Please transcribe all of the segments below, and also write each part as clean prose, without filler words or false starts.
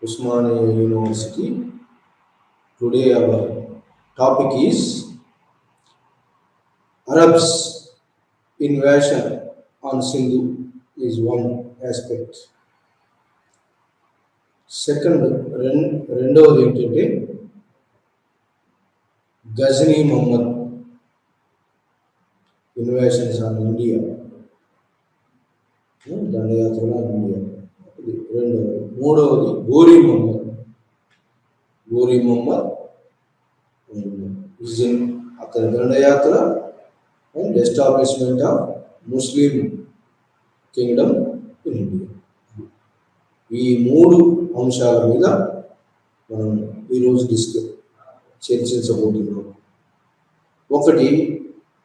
Usmania University. Today our topic is Arabs invasion on Sindhu is one aspect. Second, రెండవది ఏంటంటే Ghazni Mohammad invasions on India, దండయాత్రలో India. రెండవది. మూడవది Ghori Mohammad invasion అతని దండయాత్ర and establishment of Muslim kingdom in India. ఈ మూడు అంశాల మీద మనం ఈరోజు చర్చించబోతున్నాం. ఒకటి,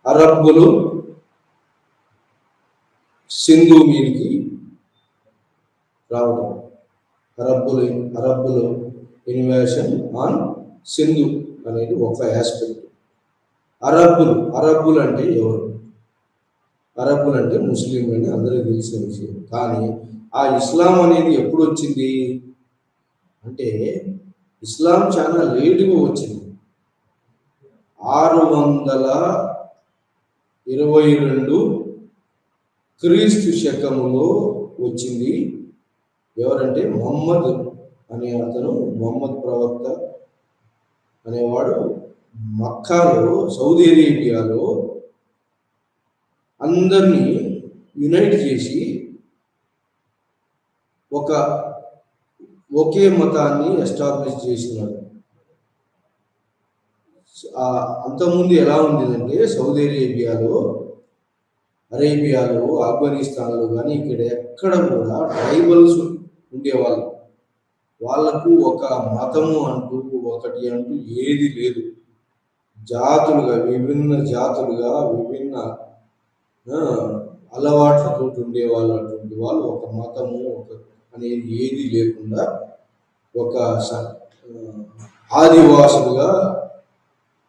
అరబ్బులు సింధు మీదికి రావడం. అరబ్బులు ఇన్వేషన్ ఆన్ సింధు అనేది ఒక ఆస్పెక్ట్. అరబ్బులు అంటే ఎవరు? అరబ్బులు అంటే ముస్లిం అని అందరికీ తెలిసిన విషయం. కానీ ఆ ఇస్లాం అనేది ఎప్పుడు వచ్చింది అంటే ఇస్లాం చాలా లేటుగా వచ్చింది. 622 క్రీస్తు శకములో వచ్చింది. ఎవరంటే మొహమ్మద్ అనే అతను, మొహమ్మద్ ప్రవక్త అనేవాడు మక్కాలో, సౌదీ అరేబియాలో అందరినీ యునైట్ చేసి ఒకే మతాన్ని ఎస్టాబ్లిష్ చేసినాడు. అంతకుముందు ఎలా ఉండేదంటే సౌదీ అరేబియాలో ఆఫ్ఘనిస్తాన్లో కానీ ఇక్కడ ఎక్కడ కూడా ట్రైబల్స్ ఉండేవాళ్ళు. వాళ్లకు ఒక మతము అంటూ ఒకటి అంటూ ఏది లేదు. విభిన్న జాతులుగా విభిన్న అలవాట్లతో ఉండేవాళ్ళు. అటువంటి వాళ్ళు ఒక మతము అనేది ఏది లేకుండా ఒక ఆదివాసులుగా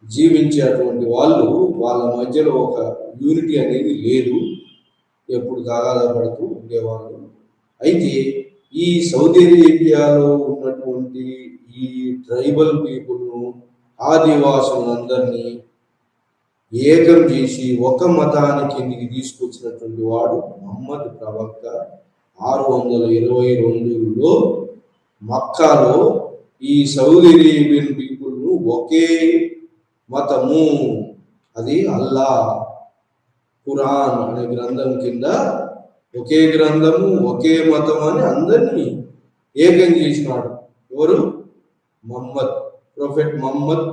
జీవించేటువంటి వాళ్ళు, వాళ్ళ మధ్యలో ఒక యూనిటీ అనేది లేదు. ఎప్పుడు తగాదపడుతూ ఉండేవాళ్ళు. అయితే ఈ సౌదీ అరేబియాలో ఉన్నటువంటి ఈ ట్రైబల్ పీపుల్ను, ఆదివాసులందరినీ ఏకం చేసి ఒక మతాన్ని కిందికి తీసుకొచ్చినటువంటి వాడు మొహమ్మద్ ప్రవక్త. 622లో మక్కాలో ఈ సౌదీ అరేబియన్ పీపుల్ను ఒకే మతము, అది అల్లా ఖురాన్ అనే గ్రంథం కింద ఒకే గ్రంథము ఒకే మతం అని అందరినీ ఏకం చేసినాడు. ఎవరు? ప్రొఫెట్ మొహమ్మద్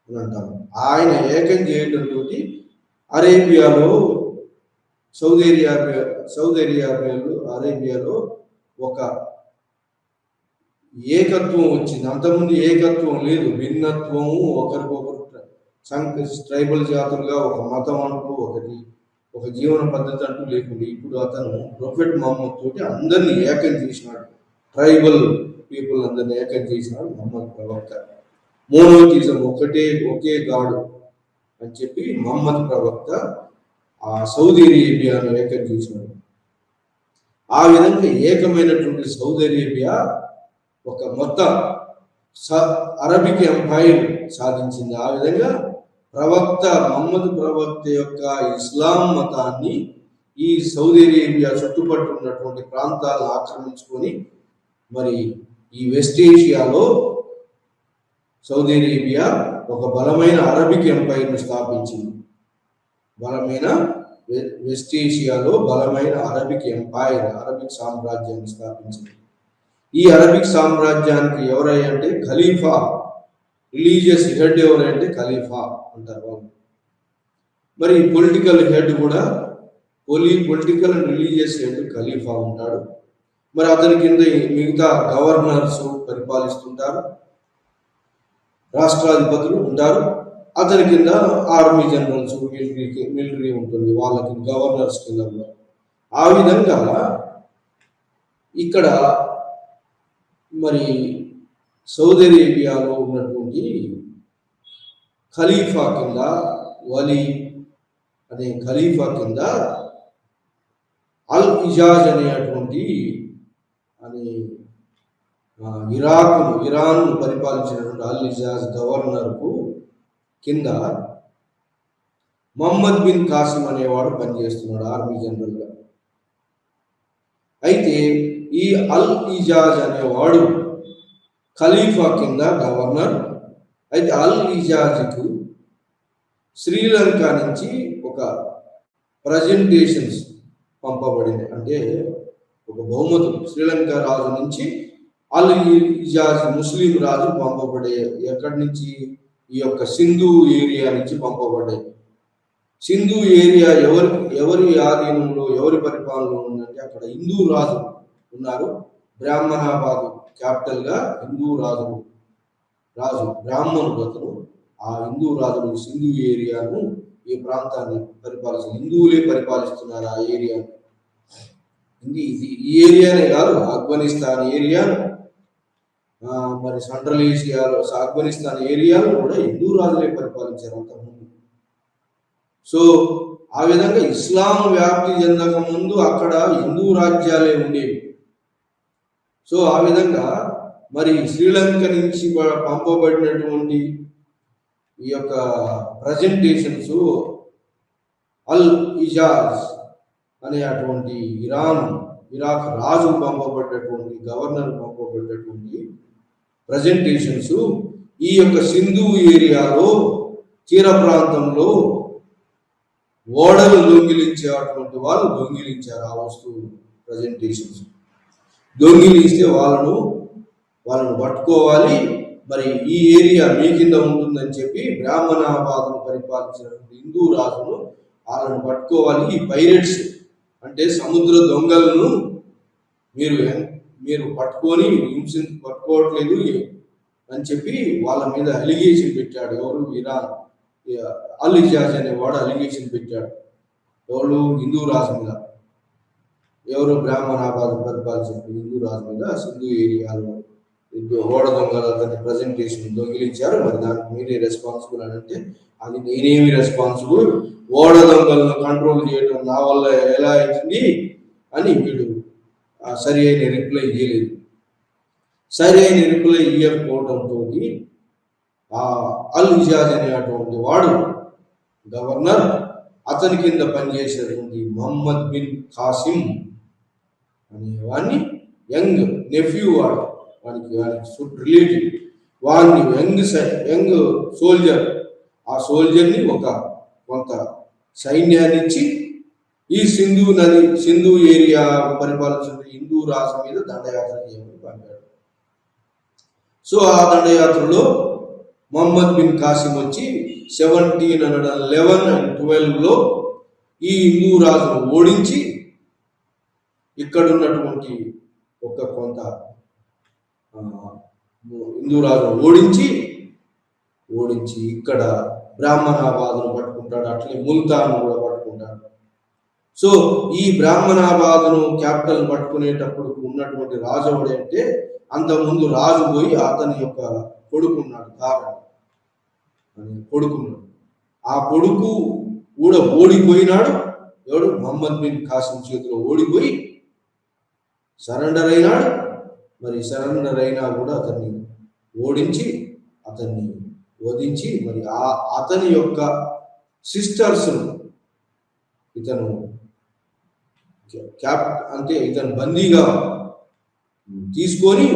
అని అంటారు. ఆయన ఏకం చేయడంతో అరేబియాలో అరేబియాలో ఒక ఏకత్వం వచ్చింది. అంతకుముందు ఏకత్వం లేదు, భిన్నత్వము, ఒకరికొకరు ట్రైబల్ జాతులుగా ఒక మతం అంటూ ఒక జీవన పద్ధతి అంటూ లేకుండా ఇప్పుడు అతను ప్రొఫెట్ మొహమ్మద్ తోటి అందరినీ ఏకం చేసినాడు. ట్రైబల్ పీపుల్ అందరినీ ఏకం చేసినాడు మొహమ్మద్ ప్రవక్త. మోనోథిజం, ఒకే గాడు అని చెప్పి మొహమ్మద్ ప్రవక్త ఆ సౌదీ అరేబియాను ఏకం చేసినాడు. ఆ విధంగా ఏకమైనటువంటి సౌదీ అరేబియా ఒక మొత్తం అరబిక్ ఎంపైర్ సాధించింది. ఆ విధంగా మొహమ్మద్ ప్రవక్త యొక్క ఇస్లాం మతాన్ని ఈ సౌదీ అరేబియా చుట్టుపక్కల ఉన్నటువంటి ప్రాంతాలను ఆక్రమించుకొని మరి ఈ వెస్ట్ ఏషియాలో సౌదీ అరేబియా ఒక బలమైన అరబిక్ ఎంపైర్ను స్థాపించింది. వెస్ట్ ఏషియాలో బలమైన అరబిక్ సామ్రాజ్యాన్ని స్థాపించింది. ఈ అరబిక్ సామ్రాజ్యానికి ఎవరంటే ఖలీఫా, రిలీజియస్ హెడ్ ఎవరంటే ఖలీఫా అంటారు వాళ్ళు. మరి పొలిటికల్ హెడ్ కూడా పొలిటికల్ అండ్ రిలీజియస్ హెడ్ ఖలీఫా ఉంటాడు. మరి అతని కింద మిగతా గవర్నర్స్ పరిపాలిస్తుంటారు, రాష్ట్రాధిపతులు ఉంటారు. అతని కింద ఆర్మీ జనరల్స్, మిలిటరీ ఉంటుంది, వాళ్ళకి గవర్నర్స్ కింద. ఆ విధంగా ఇక్కడ మరి సౌదీ అరేబియాలో ఉన్నటువంటి ఖలీఫా కింద, వలీ అనే ఖలీఫా కింద అల్ ఇజాజ్ అనేటువంటి ఇరాన్ పరిపాలించినటువంటి అల్ ఇజాజ్ గవర్నర్కు కింద మహమ్మద్ బిన్ కాసిం అనేవాడు పనిచేస్తున్నాడు ఆర్మీ జనరల్గా. అయితే ఈ అల్ ఇజాజ్ అనేవాడు ఖలీఫా కింద గవర్నర్. అయితే అల్ ఇజాజ్కు శ్రీలంక నుంచి ఒక ప్రజెంటేషన్స్ పంపబడింది, అంటే ఒక బహుమతులు శ్రీలంక రాజు నుంచి అల్ ఇజాజ్ ముస్లిం రాజు పంపబడే. ఎక్కడి నుంచి? ఈ యొక్క సింధు ఏరియా నుంచి పంపబడ్డాయి. సింధు ఏరియా ఎవరి ఆధీనంలో, ఎవరి పరిపాలనలో ఉందంటే అక్కడ హిందూ రాజు ఉన్నారు. బ్రాహ్మణాబాద్ క్యాపిటల్ గా హిందూ రాజు బ్రాహ్మణుడు అతను. ఆ హిందూ రాజులు సింధు ఏరియాను, ఈ ప్రాంతాన్ని హిందువులే పరిపాలిస్తున్నారు ఆ ఏరియాను. ఈ ఏరియానే కాదు, ఆఫ్ఘనిస్తాన్ ఏరియాను, మరి సెంట్రల్ ఏషియాలో ఆఫ్ఘనిస్తాన్ ఏరియాను కూడా హిందూ రాజులే పరిపాలించారు అంతకుముందు. సో ఆ విధంగా ఇస్లాం వ్యాప్తి చెందక ముందు అక్కడ హిందూ రాజ్యాలే ఉండేవి. సో ఆ విధంగా మరి శ్రీలంక నుంచి పంపబడినటువంటి ఈ యొక్క ప్రజెంటేషన్స్ అల్ ఇజాజ్ అనే అటువంటి ఇరాక్ రాజు పంపబడ్డటువంటి, గవర్నర్ పంపబడ్డటువంటి ప్రజెంటేషన్స్ ఈ యొక్క సింధు ఏరియాలో తీర ప్రాంతంలో ఓడలు దొంగిలించేటువంటి వాళ్ళు దొంగిలించారు ఆ వస్తువులు. ప్రజెంటేషన్స్ దొంగిలిస్తే వాళ్ళను పట్టుకోవాలి, మరి ఈ ఏరియా మీ కింద ఉంటుందని చెప్పి బ్రాహ్మణాబాదును పరిపాలించినటువంటి హిందూ రాజును వాళ్ళను పట్టుకోవాలి. ఈ పైరేట్స్ అంటే సముద్ర దొంగలను మీరు పట్టుకొని పట్టుకోవట్లేదు అని చెప్పి వాళ్ళ మీద అలిగేషన్ పెట్టాడు. ఎవరు? ఇరాన్ అల్ ఇజాజ్ అనేవాడు అలిగేషన్ పెట్టాడు. ఎవరు? హిందూ రాజు మీద. ఎవరు? బ్రాహ్మణాబాద్ పరిపాలించిన హిందూ రాజు మీద సింధు ఏరియాలో ఓడ దొంగలు అతని ప్రజెంటేషన్ దొంగిలించారు, మరి దానికి మీరే రెస్పాన్సిబుల్ అని అంటే, అది నేనేమి రెస్పాన్సిబుల్, ఓడ దొంగలను కంట్రోల్ చేయడం నా వల్ల ఎలా అవుతుంది అని వీడు సరి అయిన రిప్లై ఇవ్వలేదు. సరి అయిన రిప్లై ఇవ్వకపోవడంతో ఆ అల్ ఇజాజ్ అనేటువంటి వాడు గవర్నర్, అతని కింద పనిచేసేటువంటి మహమ్మద్ బిన్ కాసిం అనేవాడిని, యంగ్ నెఫ్యూ వాడు, వానికి రిలేటివ్, వాడిని యంగ్ సోల్జర్, ఆ సోల్జర్ని కొంత సైన్యాన్ని ఇచ్చి ఈ సింధు ఏరియా పరిపాలించిన హిందూ రాజు మీద దండయాత్ర చేయమని పంపాడు. సో ఆ దండయాత్రలో మహమ్మద్ బిన్ కాసిం వచ్చి 1711 and 12లో ఈ హిందూ రాజును ఓడించి ఇక్కడ ఉన్నటువంటి కొంత హిందూ రాజును ఓడించి ఇక్కడ బ్రాహ్మణాబాదును పట్టుకుంటాడు, అట్లే ముల్తాను కూడా పట్టుకుంటాడు. సో ఈ బ్రాహ్మణాబాదును క్యాపిటల్ పట్టుకునేటప్పుడు ఉన్నటువంటి రాజు ఎవడంటే, అంతకుముందు రాజు పోయి అతని యొక్క కొడుకున్నాడు, కొడుకున్నాడు, ఆ కొడుకు కూడా ఓడిపోయినాడు. ఎవడు? మహమ్మద్ బిన్ కాసిం చేతిలో ఓడిపోయి సరెండర్ అయినాడు. మరి సరెండర్ అయినా కూడా అతన్ని ఓడించి అతన్ని వధించి మరి అతని యొక్క సిస్టర్స్ ఇతను ఇతను బందీగా తీసుకొని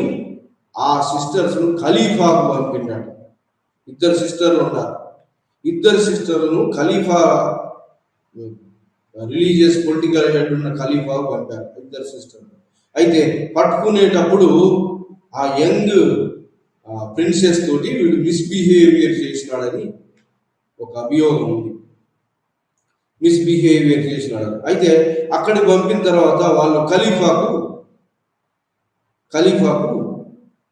ఆ సిస్టర్స్ ఖలీఫాకు పంపినాడు. ఇద్దరు సిస్టర్లు ఉన్నారు, ఇద్దరు సిస్టర్లను ఖలీఫా రిలీజియస్ పొలిటికల్ హెడ్ ఉన్న ఖలీఫాకు పంపారు ఇద్దరు సిస్టర్లు. అయితే పట్టుకునేటప్పుడు ఆ యంగ్ ప్రిన్సెస్ తోటి వీడు మిస్బిహేవియర్ చేసినాడని ఒక అభియోగం ఉంది. మిస్బిహేవియర్ చేసినాడు. అయితే అక్కడికి పంపిన తర్వాత వాళ్ళు ఖలీఫాకు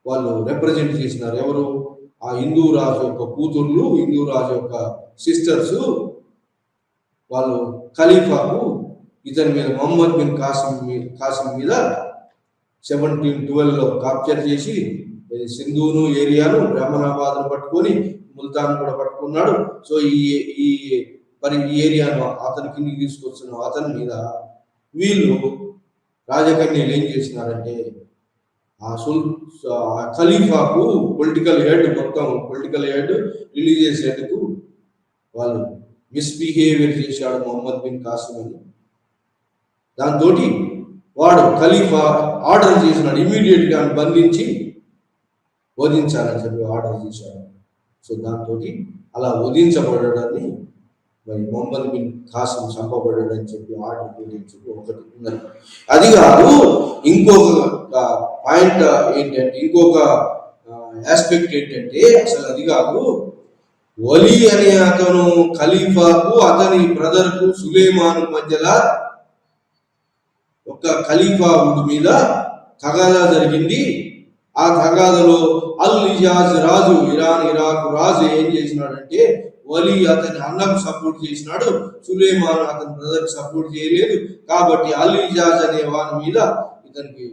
వాళ్ళు రిప్రజెంట్ చేసినారు. ఎవరు? ఆ హిందూ రాజు యొక్క కూతుర్లు, హిందూ రాజు యొక్క సిస్టర్స్ వాళ్ళు ఖలీఫాకు ఇతని మీద మహమ్మద్ బిన్ కాసిం మీద 1712లో కాప్చర్ చేసి సింధును ఏరియాను, బ్రాహ్మణాబాద్ను పట్టుకొని ముల్తాన్ కూడా పట్టుకున్నాడు. సో ఈ ఏరియాను అతని కిందికి తీసుకొచ్చిన అతని మీద వీళ్ళు రాజకన్యలు ఏం చేసినారంటే ఆ సుల్ ఆ ఖలీఫాకు పొలిటికల్ హెడ్, మొత్తం పొలిటికల్ హెడ్, రిలీజియస్ హెడ్కు వాళ్ళు మిస్బిహేవియర్ చేశాడు మొహమ్మద్ బిన్ కాసిం అని. దాంతో వాడు ఖలీఫా ఆర్డర్ చేసినాడు, ఇమీడియట్గా బంధించి వధించాలని చెప్పి ఆర్డర్ చేశాడు. సో దాంతో అలా వధించబడ్డాన్ని మరి మొహమ్మద్ బిన్ కాసిం చంపబడ్డాడని చెప్పి ఆర్డర్ చెప్పి ఒకటి ఉన్నది. అది కాదు, ఇంకొక పాయింట్ ఏంటంటే, ఇంకొక ఆస్పెక్ట్ ఏంటంటే, అసలు అది కాదు, వలీ అనే అతను ఖలీఫాకు అతని బ్రదర్కు సులేమాన్ మధ్యలో ఒక ఖలీఫా మీద తగాదా జరిగింది. ఆ తగాదాలో అల్ ఇజాజ్ రాజు, ఇరాక్ రాజు ఏం చేసినాడంటే, వలీ అతని అన్నకు సపోర్ట్ చేసినాడు, సులేమాన్ అతని బ్రదర్కి సపోర్ట్ చేయలేదు. కాబట్టి అల్ ఇజాజ్ అనే వాని మీద ఇతనికి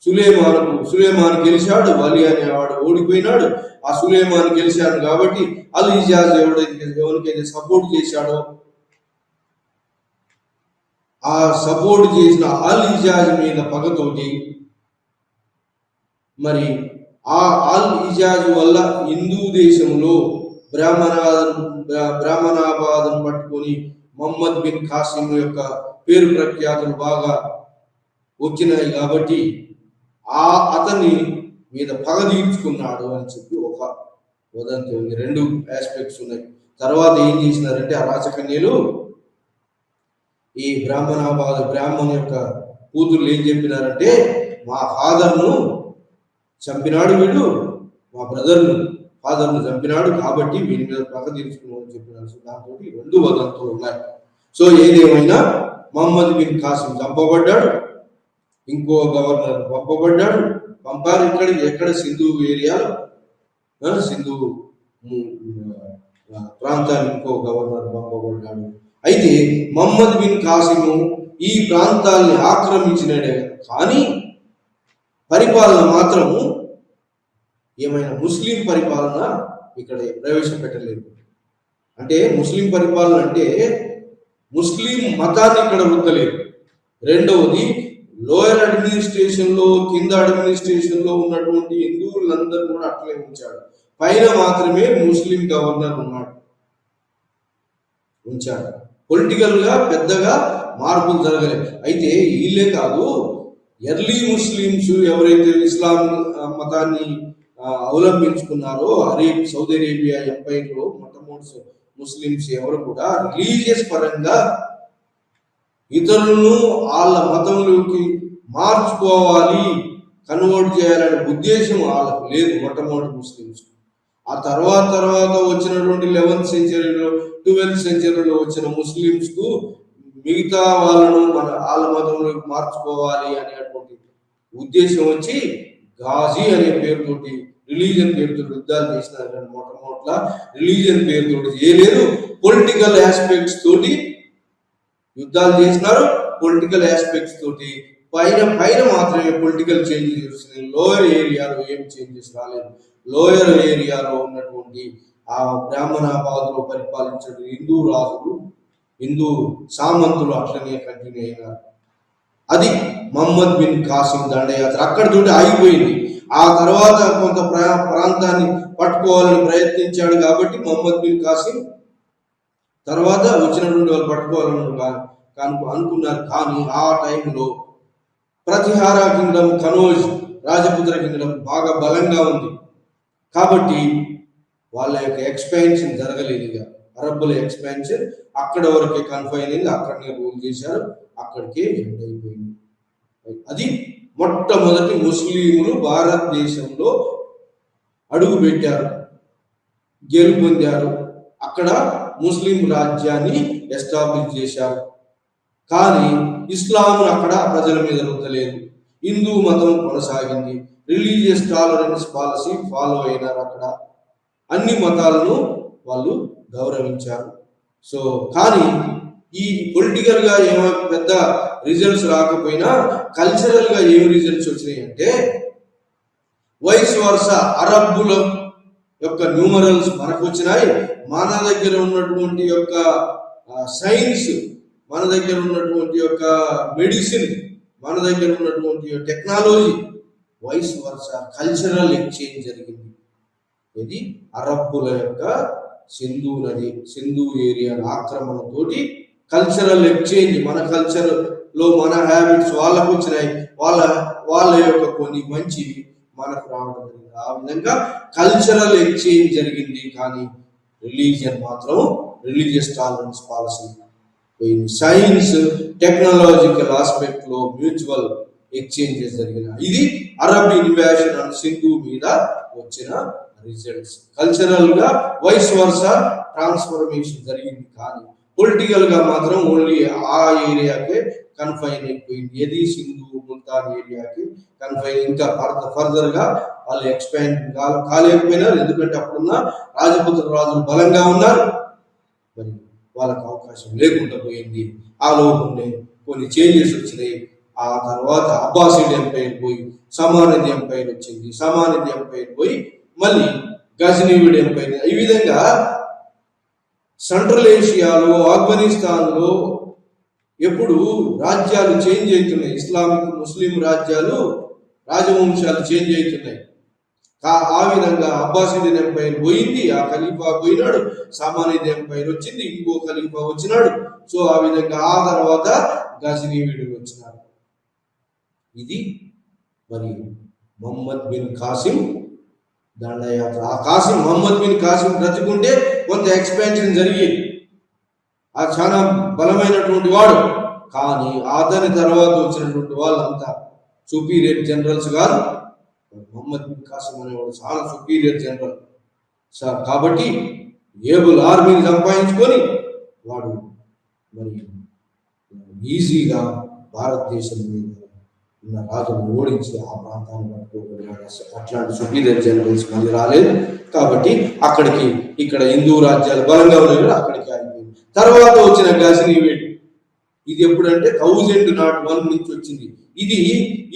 సులేమాన్ గెలిచాడు, వలీ అనేవాడు ఓడిపోయినాడు. ఆ సులేమాన్ గెలిచాడు కాబట్టి అల్ ఇజాజ్ ఎవరికైతే సపోర్ట్ చేశాడో, ఆ సపోర్ట్ చేసిన అల్ ఇజాజ్ మీద పగతోటి మరి ఆ అల్ ఇజాజ్ వల్ల హిందూ దేశంలో బ్రాహ్మణాబాదను పట్టుకొని మొహమ్మద్ బిన్ కాసిం యొక్క పేరు ప్రఖ్యాతులు బాగా వచ్చినాయి. కాబట్టి అతన్ని మీద పగ తీర్చుకున్నాడు అని చెప్పి ఒక వదంతి ఉంది. రెండు ఆస్పెక్ట్స్ ఉన్నాయి. తర్వాత ఏం చేసినారంటే, ఆ రాజకన్యలు ఈ బ్రాహ్మణ యొక్క కూతుర్లు ఏం చెప్పినారంటే, మా ఫాదర్ను చంపినాడు వీడు, మా ఫాదర్ను చంపినాడు, కాబట్టి వీని మీద పగ తీర్చుకున్నామని చెప్పినారు. సో దాంతో రెండు వదంతులు ఉన్నాయి. సో ఏదేమైనా మొహమ్మద్ బిన్ కాసిం చంపబడ్డాడు, ఇంకో గవర్నర్ పంపారు ఎక్కడ సింధు ఏరియాలో, సింధు ప్రాంతానికి ఇంకో గవర్నర్ పంపబడ్డాడు. అయితే మొహమ్మద్ బిన్ కాసిము ఈ ప్రాంతాన్ని ఆక్రమించినాడే కానీ పరిపాలన మాత్రము ఏమైనా ముస్లిం పరిపాలన ఇక్కడ ప్రవేశపెట్టలేదు. అంటే ముస్లిం పరిపాలన అంటే ముస్లిం మతాన్ని ఇక్కడ వృత్తలేదు. రెండవది, లోయర్ అడ్మినిస్ట్రేషన్లో, కింద అడ్మినిస్ట్రేషన్లో ఉన్నటువంటి హిందువులందరూ కూడా అట్లే ఉంచాడు. పైన మాత్రమే ముస్లిం గవర్నర్ ఉంచాడు. పొలిటికల్గా పెద్దగా మార్పులు జరగలేదు. అయితే వీళ్ళే కాదు, ఎర్లీ ముస్లిమ్స్ ఎవరైతే ఇస్లాం మతాన్ని అవలంబించుకున్నారో, సౌదీ అరేబియా ఎంపైర్లో మొట్టమొదటి ముస్లిమ్స్ ఎవరు కూడా రిలీజియస్ పరంగా ఇతరులను వాళ్ళ మతంలోకి మార్చుకోవాలి, కన్వర్ట్ చేయాలనే ఉద్దేశం వాళ్ళకు లేదు మొట్టమొదటి ముస్లిమ్స్. ఆ తర్వాత వచ్చినటువంటి 11th సెంచరీలో 12th సెంచరీలో వచ్చిన ముస్లిమ్స్ కు మిగతా వాళ్ళను వాళ్ళ మతంలోకి మార్చుకోవాలి అనేటువంటి ఉద్దేశం వచ్చి గాజీ అనే పేరుతోటి, రిలీజియన్ పేరుతో యుద్ధాలు చేసినారు. కానీ మొట్టమొదట రిలీజియన్ పేరుతోటి చేయలేదు, పొలిటికల్ ఆస్పెక్ట్స్ తోటి యుద్ధాలు చేసినారు. పొలిటికల్ ఆస్పెక్ట్స్ తోటి పైన మాత్రమే పొలిటికల్ చేంజెస్ వచ్చినాయి. లోయర్ ఏరియాలో ఏం చేంజెస్ రాలేదు. లోయర్ ఏరియాలో ఉన్నటువంటి ఆ బ్రాహ్మణాబాద్లో పరిపాలించిన హిందూ రాజులు, హిందూ సామంతులు అట్లనే కంటిన్యూ అయినారు. అది మొహమ్మద్ బిన్ కాసిం దండయాత్ర అక్కడితోటి ఆగిపోయింది. ఆ తర్వాత కొంత ప్రాంతాన్ని పట్టుకోవాలని ప్రయత్నించాడు. కాబట్టి మొహమ్మద్ బిన్ కాసిం తర్వాత వచ్చినటువంటి వాళ్ళు పట్టుకోవాలని అనుకున్నారు. కానీ ఆ టైంలో ప్రతిహార కింగ్డమ్, కనోజ్ రాజపుత్ర కింగ్డమ్ బాగా బలంగా ఉంది. కాబట్టి వాళ్ళ యొక్క ఎక్స్పాన్షన్ జరగలేదు. ఇక అరబ్బుల ఎక్స్పాన్షన్ అక్కడ వరకే కన్ఫైన్ అయింది, అక్కడనే రూల్ చేశారు, అక్కడికే ఎండ్ అయిపోయింది. అది మొట్టమొదటి ముస్లింలు భారతదేశంలో అడుగు పెట్టారు, గెలుపొందారు, అక్కడ ముస్లిం రాజ్యాన్ని ఎస్టాబ్లిష్ చేశారు. కానీ ఇస్లాం అక్కడ ప్రజల మీద రుద్దలేదు. హిందూ మతం కొనసాగింది. రిలీజియస్ టాలరెన్స్ పాలసీ ఫాలో అయినారు. అక్కడ అన్ని మతాలను వాళ్ళు గౌరవించారు. సో కానీ ఈ పొలిటికల్ గా ఏమో పెద్ద రిజల్ట్స్ రాకపోయినా కల్చరల్ గా ఏం రిజల్ట్స్ వచ్చినాయి అంటే, వైస్ వర్స అరబ్బుల యొక్క న్యూమరల్స్ మనకు వచ్చినాయి. మన దగ్గర ఉన్నటువంటి యొక్క సైన్స్, మన దగ్గర ఉన్నటువంటి యొక్క మెడిసిన్, మన దగ్గర ఉన్నటువంటి technology vice versa cultural exchange జరిగింది. ఇది అరబ్బుల యొక్క సింధు ఏరియా ఆక్రమణతోటి కల్చరల్ ఎక్స్చేంజ్, మన కల్చర్ లో మన హ్యాబిట్స్ వాళ్ళకు వచ్చినాయి, వాళ్ళ యొక్క కొన్ని మంచివి మనకు రావడం జరిగింది. ఆ విధంగా కల్చరల్ ఎక్స్చేంజ్ జరిగింది. కానీ రిలీజియన్ మాత్రం రిలీజియస్ టాలరెన్స్ పాలసీ పోయింది. సైన్స్ టెక్నాలజికల్ ఆస్పెక్ట్ లో మ్యూచువల్ ఎక్స్చేంజెస్ జరిగిన ఇది అరబ్ ఇన్వాషన్ అండ్ సింధు మీద వచ్చిన రిజల్ట్స్. కల్చరల్ గా వైస్ వర్స ట్రాన్స్ఫర్మేషన్ జరిగింది. కానీ పొలిటికల్ గా మాత్రం ఓన్లీ ఆ ఏరియాకే కన్ఫైన్ అయిపోయింది. ఏది సింధు ముల్తాన్ ఏరియాకి కన్ఫైన్. ఇంకా ఫర్దర్ గా వాళ్ళు ఎక్స్పాండ్ కాలేకపోయినారు. ఎందుకంటే అప్పుడున్న రాజపుత్ర రాజులు బలంగా ఉన్నారు, మరి వాళ్ళకు అవకాశం లేకుండా పోయింది. ఆ లోపలనే కొన్ని చేంజెస్ వచ్చినాయి. ఆ తర్వాత అబ్బాసిడ్ ఎంపైర్ పోయి సమానిద్ ఎంపైర్ వచ్చింది. సమానిద్ ఎంపైర్ పోయి మళ్ళీ గజనీవిడ్ ఎంపైర్. ఈ విధంగా సెంట్రల్ ఏషియాలో, ఆఫ్ఘనిస్తాన్లో ఎప్పుడు రాజ్యాలు చేంజ్ అవుతున్నాయి. ఇస్లామిక్ ముస్లిం రాజవంశాలు చేంజ్ అవుతున్నాయి. ఆ విధంగా అబ్బాసిడ్ ఎంపైర్ పోయింది, ఆ ఖలీఫా పోయినాడు, సమానిద్ ఎంపైర్ వచ్చింది, ఇంకో ఖలీఫా వచ్చినాడు. సో ఆ విధంగా ఆ తర్వాత గజనీవిడులు వచ్చినారు. ఇది మరి మొహమ్మద్ బిన్ కాసిం దండయాత్ర. ఆ మొహమ్మద్ బిన్ కాసిం బ్రతుకుంటే కొంత ఎక్స్పాన్షన్ జరిగేది. ఆ చాలా బలమైనటువంటి వాడు. కానీ అతని తర్వాత వచ్చినటువంటి వాళ్ళంతా సుపీరియర్ జనరల్స్ కాదు. మొహమ్మద్ బిన్ కాసిం అనేవాడు చాలా సుపీరియర్ జనరల్ సార్. కాబట్టి ఏబుల్ ఆర్మీని సంపాదించుకొని వాడు మరి ఈజీగా భారతదేశం మీద ఉన్న రాజులను ఓడించి ఆ ప్రాంతాన్ని పట్టుకోగలిగాడు. అట్లాంటి సుపీరియర్ జనరల్స్ మళ్ళీ రాలేదు. కాబట్టి ఇక్కడ హిందూ రాజ్యాలు బలంగా ఉన్నాయి కూడా అక్కడికి ఆగిపోయింది. తర్వాత వచ్చిన గజనీవిడ్, ఇది ఎప్పుడంటే 1001 నుంచి వచ్చింది. ఇది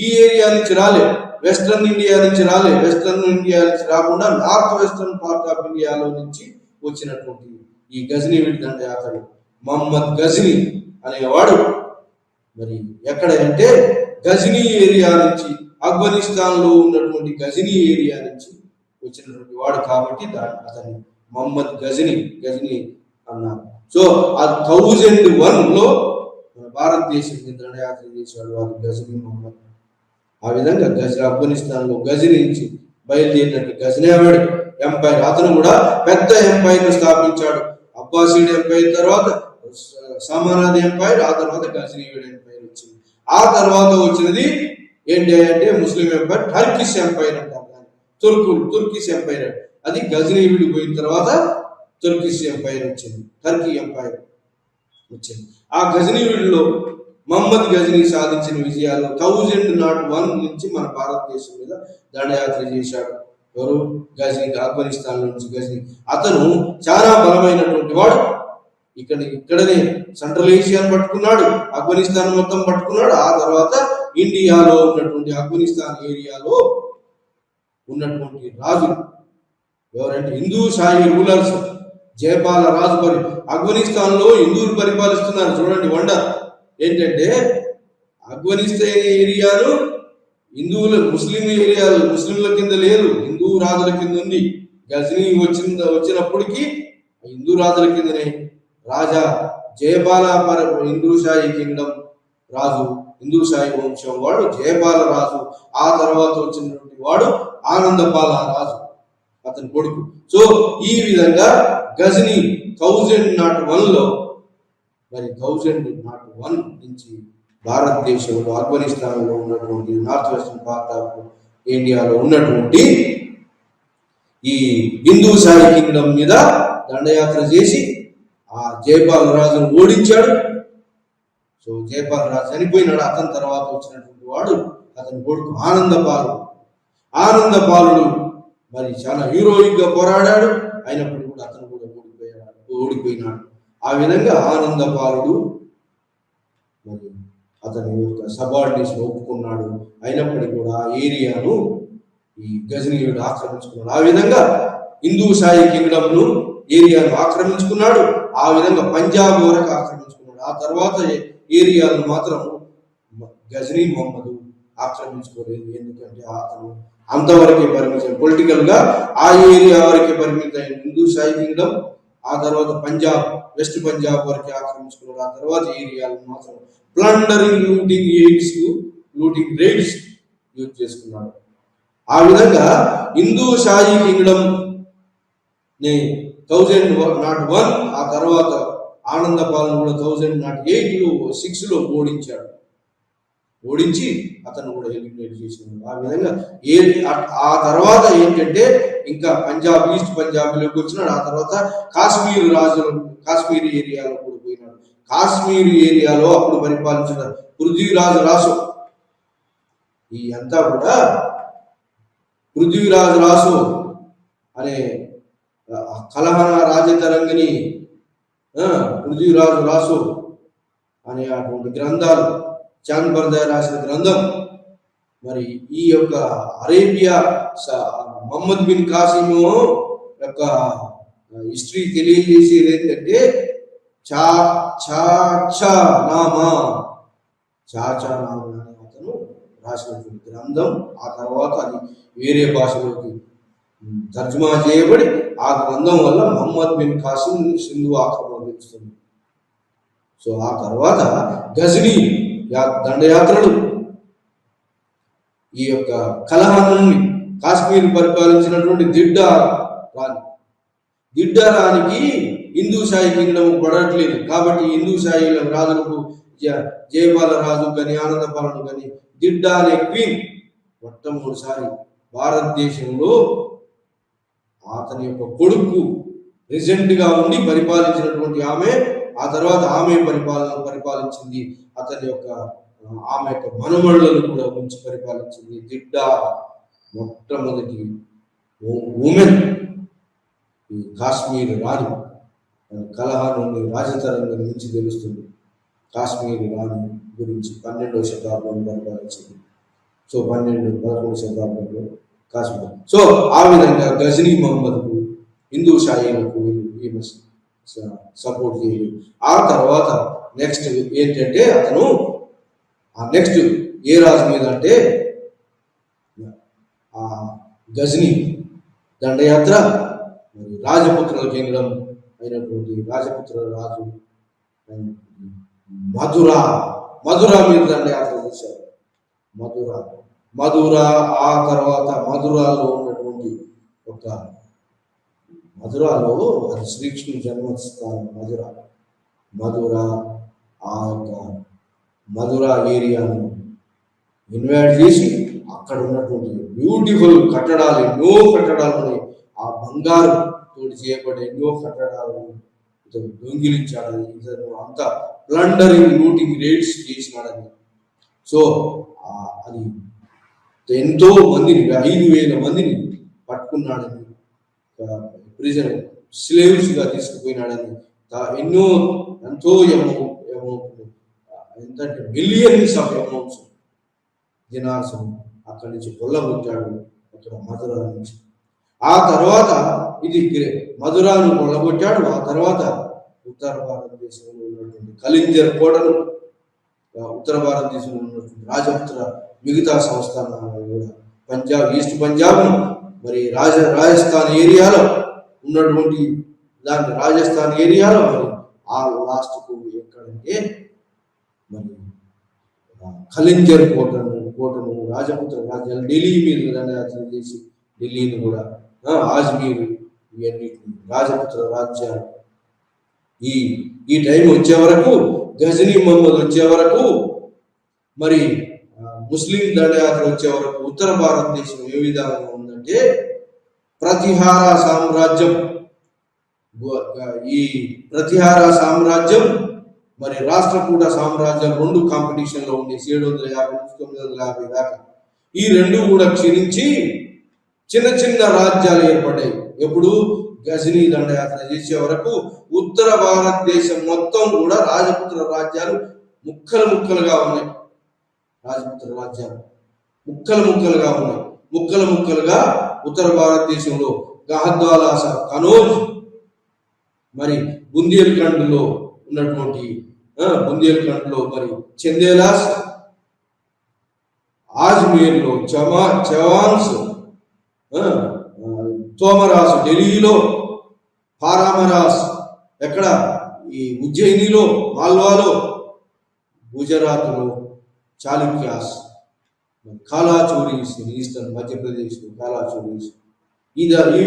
ఈ ఏరియా నుంచి రాలేదు, వెస్ట్రన్ ఇండియా నుంచి రాలేదు. వెస్ట్రన్ ఇండియా నుంచి రాకుండా నార్త్ వెస్ట్రన్ పార్ట్ ఆఫ్ ఇండియాలో నుంచి వచ్చినటువంటి ఈ గజనీవిడ్ దండయాత్రలు. మహమ్మద్ గజనీ అనేవాడు మరి ఎక్కడంటే గజనీ ఏరియా నుంచి, ఆఫ్ఘనిస్తాన్ లో ఉన్నటువంటి గజనీ ఏరియా నుంచి వచ్చినటువంటి వాడు. కాబట్టి అతన్ని మహమ్మద్ గజనీ అన్నారు. సో ఆ 1001లో మన భారతదేశం మీద దండయాత్ర చేశాడు వాడు గజనీ మహమ్మద్. ఆ విధంగా ఆఫ్ఘనిస్తాన్ లో గజనీ నుంచి బయలుదేరినట్టు గజనీవిడ్ ఎంపైర్, అతను కూడా పెద్ద ఎంపైర్ ను స్థాపించాడు. అబ్బాసిడ్ ఎంపైర్ తర్వాత సమానాద్ ఎంపైర్, ఆ తర్వాత గజనీవిడ్ ఎంపైర్ వచ్చింది. ఆ తర్వాత వచ్చినది ఏంటి అంటే ముస్లిం ఎంపైర్, టర్కిష్ ఎంపైర్ అంటారు. Turkish empire. అది గజనీవిడ్ పోయిన తర్వాత తుర్కిష్ ఎంపైర్ వచ్చింది, టర్కీ ఎంపైర్ వచ్చింది. ఆ గజనీవిడ్లో మహమ్మద్ గజనీ సాధించిన విజయాలు 1001 నుంచి మన భారతదేశం మీద దండయాత్ర చేశాడు. ఎవరు? గజనీ. ఆఫ్ఘనిస్తాన్ నుంచి గజనీ. అతను చాలా బలమైనటువంటి వాడు. ఇక్కడనే సెంట్రల్ ఏషియాను పట్టుకున్నాడు, ఆఫ్ఘనిస్తాన్ మొత్తం పట్టుకున్నాడు. ఆ తర్వాత ఇండియాలో ఉన్నటువంటి ఆఫ్ఘనిస్తాన్ ఏరియాలో ఉన్నటువంటి రాజులు ఎవరంటే హిందూ షాహీ రూలర్స్, జయపాల రాజు ఆఫ్ఘనిస్తాన్ లో హిందువులు పరిపాలిస్తున్నారు. చూడండి వండర్ ఏంటంటే ఆఫ్ఘనిస్తాన్ ఏరియాను ముస్లింల కింద లేదు, హిందూ రాజుల కింద ఉంది. గజనీ వచ్చినప్పటికీ హిందూ రాజుల కిందనే. రాజా జయపాల హిందూ షాహీ కింగ్డమ్ రాజు, హిందూ షాహీ వంశం వాడు జయపాల రాజు. ఆ తర్వాత వచ్చినటువంటి వాడు ఆనందపాల రాజు, అతని కొడుకు. సో ఈ విధంగా గజనీ 1001లో మరి 1001 నుంచి భారతదేశంలో ఆఫ్ఘనిస్తాన్ లో ఉన్నటువంటి నార్త్ వెస్టర్న్ పార్ట్ ఆఫ్ ఇండియాలో ఉన్నటువంటి ఈ హిందూ షాహీ కింగ్డమ్ మీద దండయాత్ర చేసి ఆ జయపాల్ రాజును ఓడించాడు. సో జయపాల్ రాజు చనిపోయినాడు. అతని తర్వాత వచ్చినటువంటి వాడు అతని కొడుకు ఆనందపాలుడు మరి చాలా హీరోయిక్ గా పోరాడాడు. అయినప్పుడు కూడా అతను కూడా ఓడిపోయినాడు. ఆ విధంగా ఆనందపాలుడు మరి అతని యొక్క సబార్డినేషన్ ఒప్పుకున్నాడు. అయినప్పటికీ కూడా ఆ ఏరియాను ఈ గజనీయుడు ఆక్రమించుకున్నాడు. ఆ విధంగా హిందూ షాహీ కింగ్డమ్ ను ఏరియాను ఆక్రమించుకున్నాడు. ఆ విధంగా పంజాబ్ వరకు ఆక్రమించుకున్నాడు. ఆ తర్వాత ఏరియాలను మాత్రం గజనీ మహమ్మద్ ఆక్రమించుకోలేదు. ఎందుకంటే అతను అంతవరకే పరిమితం, పొలిటికల్ గా ఆ ఏరియా వరకే పరిమితం. హిందూ షాహీ కింగ్డమ్, ఆ తర్వాత పంజాబ్, వెస్ట్ పంజాబ్ వరకే ఆక్రమించుకున్నాడు. ఆ తర్వాత ఏరియాలు మాత్రం ప్లండరింగ్, లూటింగ్ రైడ్స్ యూజ్ చేసుకున్నాడు. ఆ విధంగా హిందూ షాహీ కింగ్డమ్ ని 1001, ఆ తర్వాత ఆనంద పాలన కూడా 1008లో ఓడించాడు. ఓడించి అతను కూడా ఎలిమినేట్ చేసినాడు. ఆ విధంగా ఆ తర్వాత ఏంటంటే ఇంకా పంజాబ్, ఈస్ట్ పంజాబ్లోకి వచ్చినాడు. ఆ తర్వాత కాశ్మీర్ ఏరియాలో కూడా పోయినాడు. కాశ్మీర్ ఏరియాలో అప్పుడు పరిపాలించిన పృథ్వీరాజు రాసు, ఈ అంతా కూడా పృథ్వీరాజు రాసు అనే కలహన రాజతరంగిణి, పృథ్వీరాజు రాసు అనే అటువంటి గ్రంథాలు, చాంద్ బర్దాయ్ రాసిన గ్రంథం, మరి ఈ యొక్క అరేబియా మహమ్మద్ బిన్ కాసిము యొక్క హిస్టరీ తెలియజేసేది ఏంటంటే చాచా నామా అని అతను రాసినటువంటి గ్రంథం. ఆ తర్వాత అది వేరే భాషలోకి తర్జుమా చేయబడి ఆ గ్రంథం వల్ల మహమ్మద్ బిన్ కాసిం సింధు ఆక్రమిస్తుంది. సో ఆ తర్వాత గజనీ దండయాత్రలు, ఈ యొక్క కలహాన్ని కాశ్మీర్ పరిపాలించినటువంటి దిడ్డా రానికి హిందూ షాహీ కింగ్డమ్ పడట్లేదు. కాబట్టి హిందూ షాహీ రాజులకు జయపాల రాజు కానీ ఆనంద పాలన కానీ దిడ్డా అనే క్వీన్ మొట్టమొదటిసారి భారతదేశంలో అతని యొక్క కొడుకు ప్రెసిడెంట్ గా ఉండి పరిపాలించినటువంటి ఆమె, ఆ తర్వాత ఆమె పరిపాలించింది. ఆమె యొక్క మనుమళ్ళను కూడా ఉంచి పరిపాలించింది. దిడ్డా మొట్టమొదటి ఉమెన్ ఈ కాశ్మీర్ రాణి. కలహాన్ని రాజతరంగం నుంచి తెలుస్తుంది. కాశ్మీర్ రాణి గురించి 12వ శతాబ్దంలో పరిపాలించింది. సో 12-11 శతాబ్దంలో కాశ్మీర్. సో ఆ విధంగా గజనీ మహమ్మద్కు హిందూ షాహీలకు సపోర్ట్ చేయలేదు. ఆ తర్వాత నెక్స్ట్ ఏంటంటే అతను నెక్స్ట్ ఏ రాజు మీద అంటే గజనీ దండయాత్ర, రాజపుత్రుల కింగ్డమ్ అయినటువంటి రాజపుత్ర రాజు మధుర మీద దండయాత్ర చేశారు. మధుర ఆ తర్వాత మధురాలో ఉన్నటువంటి మధురాలో అది శ్రీకృష్ణుని జన్మస్థానం మధుర ఆ యొక్క మధుర ఏరియాను ఇన్వైట్ చేసి అక్కడ ఉన్నటువంటి బ్యూటిఫుల్ కట్టడాలు, ఎన్నో కట్టడాలు ఉన్నాయి. ఆ బంగారు తోటి చేయబడే ఎన్నో కట్టడాలను ఇతను దొంగిలించాడని, ఇతను అంతా ప్లండరింగ్, లూటింగ్ రేట్స్ చేసినాడని. సో అది ఎంతో మందిని 5,000 మందిని పట్టుకున్నాడని, ప్రిజన్ స్లేవ్స్ గా తీసుకుపోయినాడని, ఎంతో అమౌంట్ ఎంతంటే మిలియన్స్ ఆఫ్ అమౌంట్స్ దినార్స్ అక్కడి నుంచి కొల్లగొట్టాడు అక్కడ మధుర నుంచి. ఆ తర్వాత ఇది మధురాను కొల్లగొట్టాడు. ఆ తర్వాత ఉత్తర భారతదేశంలో ఉన్నటువంటి కలింజర్ కోటను, ఉత్తర భారతదేశంలో ఉన్నటువంటి రాజపుత్ర మిగతా సంస్థానాలు కూడా పంజాబ్, ఈస్ట్ పంజాబ్, మరి రాజస్థాన్ ఏరియాలో ఉన్నటువంటి రాజస్థాన్ ఏరియాలో మరి ఆ లాస్ట్కు ఎక్కడంటే మరి కలింజర్ కోటను రాజపుత్ర రాజ్యాలు ఢిల్లీ మీద దండయాత్ర చేసి ఢిల్లీని కూడా అజ్మీర్ ఇవన్నీ రాజపుత్ర రాజ్యాలు. ఈ టైం వచ్చే వరకు, గజనీ మహమ్మద్ వచ్చే వరకు, మరి ముస్లిం దండయాత్ర వచ్చే వరకు ఉత్తర భారతదేశం ఏ విధంగా ఉందంటే ప్రతిహార సామ్రాజ్యం, ఈ ప్రతిహార సామ్రాజ్యం మరి రాష్ట్రకూట సామ్రాజ్యం రెండు కాంపిటీషన్ లో ఉండే 750 నుంచి 950 దాకా. ఈ రెండు కూడా క్షీణించి చిన్న చిన్న రాజ్యాలు ఏర్పడ్డాయి. ఎప్పుడు గజనీ దండయాత్ర చేసే వరకు ఉత్తర భారతదేశం మొత్తం కూడా రాజపుత్ర రాజ్యాలు ముక్కలుగా ఉన్నాయి. రాజపుత్ర రాజ్యాలు ముక్కలుగా ఉన్నాయి. ముక్కలుగా ఉత్తర భారతదేశంలో గహద్వాల, కనౌజ్, మరి బుందేల్ఖండ్ లో ఉన్నటువంటి బుందేల్ఖండ్ లో మరి చందేలాస్, ఆజ్మీర్లో చవాన్స్, తోమరాసు ఢిల్లీలో, పారామరాస్ ఎక్కడ ఈ ఉజ్జయినిలో, మాల్వాలో, గుజరాత్లో చాళుక్యాస్, కాలాచూరీస్ ఈస్టర్న్ మధ్యప్రదేశ్లో కాలాచూరీస్. ఈ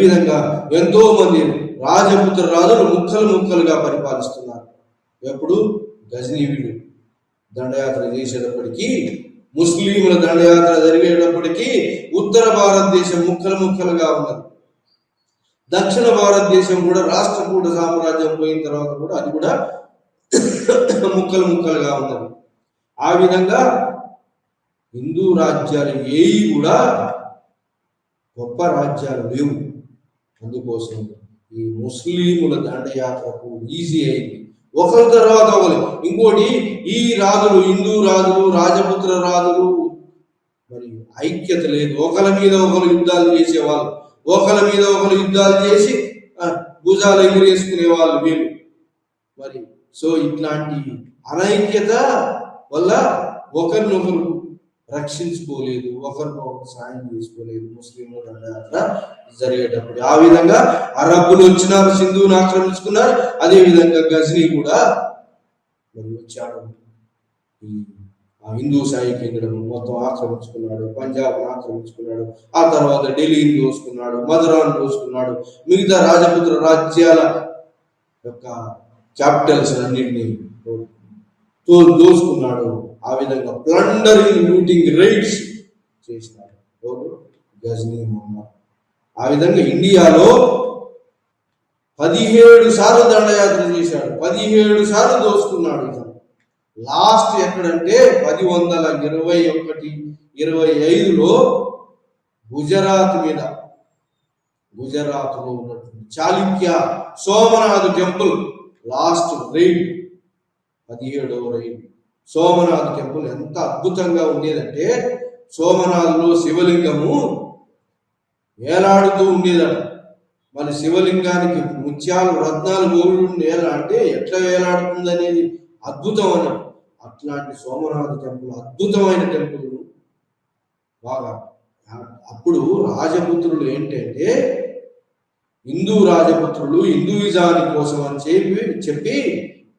విధంగా ఎంతో మంది రాజపుత్ర రాజులు ముక్కలు ముక్కలుగా పరిపాలిస్తున్నారు. ఎప్పుడు గజనీయుడు దండయాత్ర చేసేటప్పటికీ, ముస్లింల దండయాత్ర జరిగేటప్పటికీ ఉత్తర భారతదేశం ముక్కలు ముక్కలుగా ఉన్నది. దక్షిణ భారతదేశం కూడా రాష్ట్రకూట సామ్రాజ్యం పోయిన తర్వాత కూడా అది కూడా ముక్కలు ముక్కలుగా ఉన్నది. ఆ విధంగా హిందూ రాజ్యాలు ఏవి కూడా గొప్ప రాజ్యాలు లేవు. అందుకోసం ఈ ముస్లిముల దండయాత్రకు ఈజీ అయింది. ఒకరి తర్వాత ఒకరు. ఇంకోటి, ఈ రాజులు, హిందూ రాజులు, రాజపుత్ర రాజులు మరి ఐక్యత లేదు. ఒకరి మీద ఒకరు యుద్ధాలు చేసేవాళ్ళు, ఒకరి మీద ఒకరు యుద్ధాలు చేసి భుజాలు ఎగిరేసుకునే వాళ్ళు వీళ్ళు. మరి సో ఇట్లాంటి అనైక్యత వల్ల ఒకరినొకరు రక్షించుకోలేదు, ఒకరినొకరు సాయం చేసుకోలేదు ముస్లింల దండయాత్ర జరిగేటప్పుడు. ఆ విధంగా అరబ్బులు వచ్చినారు, సింధువును ఆక్రమించుకున్నారు. అదే విధంగా గజనీ కూడా మరి వచ్చాడు, ఈ హిందూ సాయి కేంద్రం మొత్తం ఆక్రమించుకున్నాడు, పంజాబ్ ఆక్రమించుకున్నాడు. ఆ తర్వాత ఢిల్లీని దోసుకున్నాడు, మధురాను దోసుకున్నాడు, మిగతా రాజపుత్ర రాజ్యాల యొక్క క్యాపిటల్స్ అన్నింటినీ దోసుకున్నాడు. ఆ విధంగా ప్లండరింగ్, లూటింగ్ రైడ్స్ చేసినాడు గజనీ మొహమ్మద్. ఆ విధంగా ఇండియాలో 17 సార్లు దండయాత్ర చేశాడు, 17 సార్లు దోసుకున్నాడు. ఇతను లాస్ట్ ఎక్కడంటే 1121-25లో గుజరాత్ మీద, గుజరాత్లో ఉన్నటువంటి Chalukya Somnath temple last raid, 17వ రైడ్. సోమనాథ్ టెంపుల్ ఎంత అద్భుతంగా ఉండేదంటే, సోమనాథ్లో శివలింగము వేలాడుతూ ఉండేదట. మన శివలింగానికి ముత్యాలు, రత్నాలు గోల్డ్ ఎలా అంటే ఎట్లా వేలాడుతుంది అనేది అద్భుతం అన్నట్టు. అట్లాంటి సోమనాథ టెంపుల్ అద్భుతమైన టెంపుల్. బాగా అప్పుడు రాజపుత్రులు ఏంటంటే, హిందూ రాజపుత్రులు హిందూయిజాని కోసం అని చెప్పి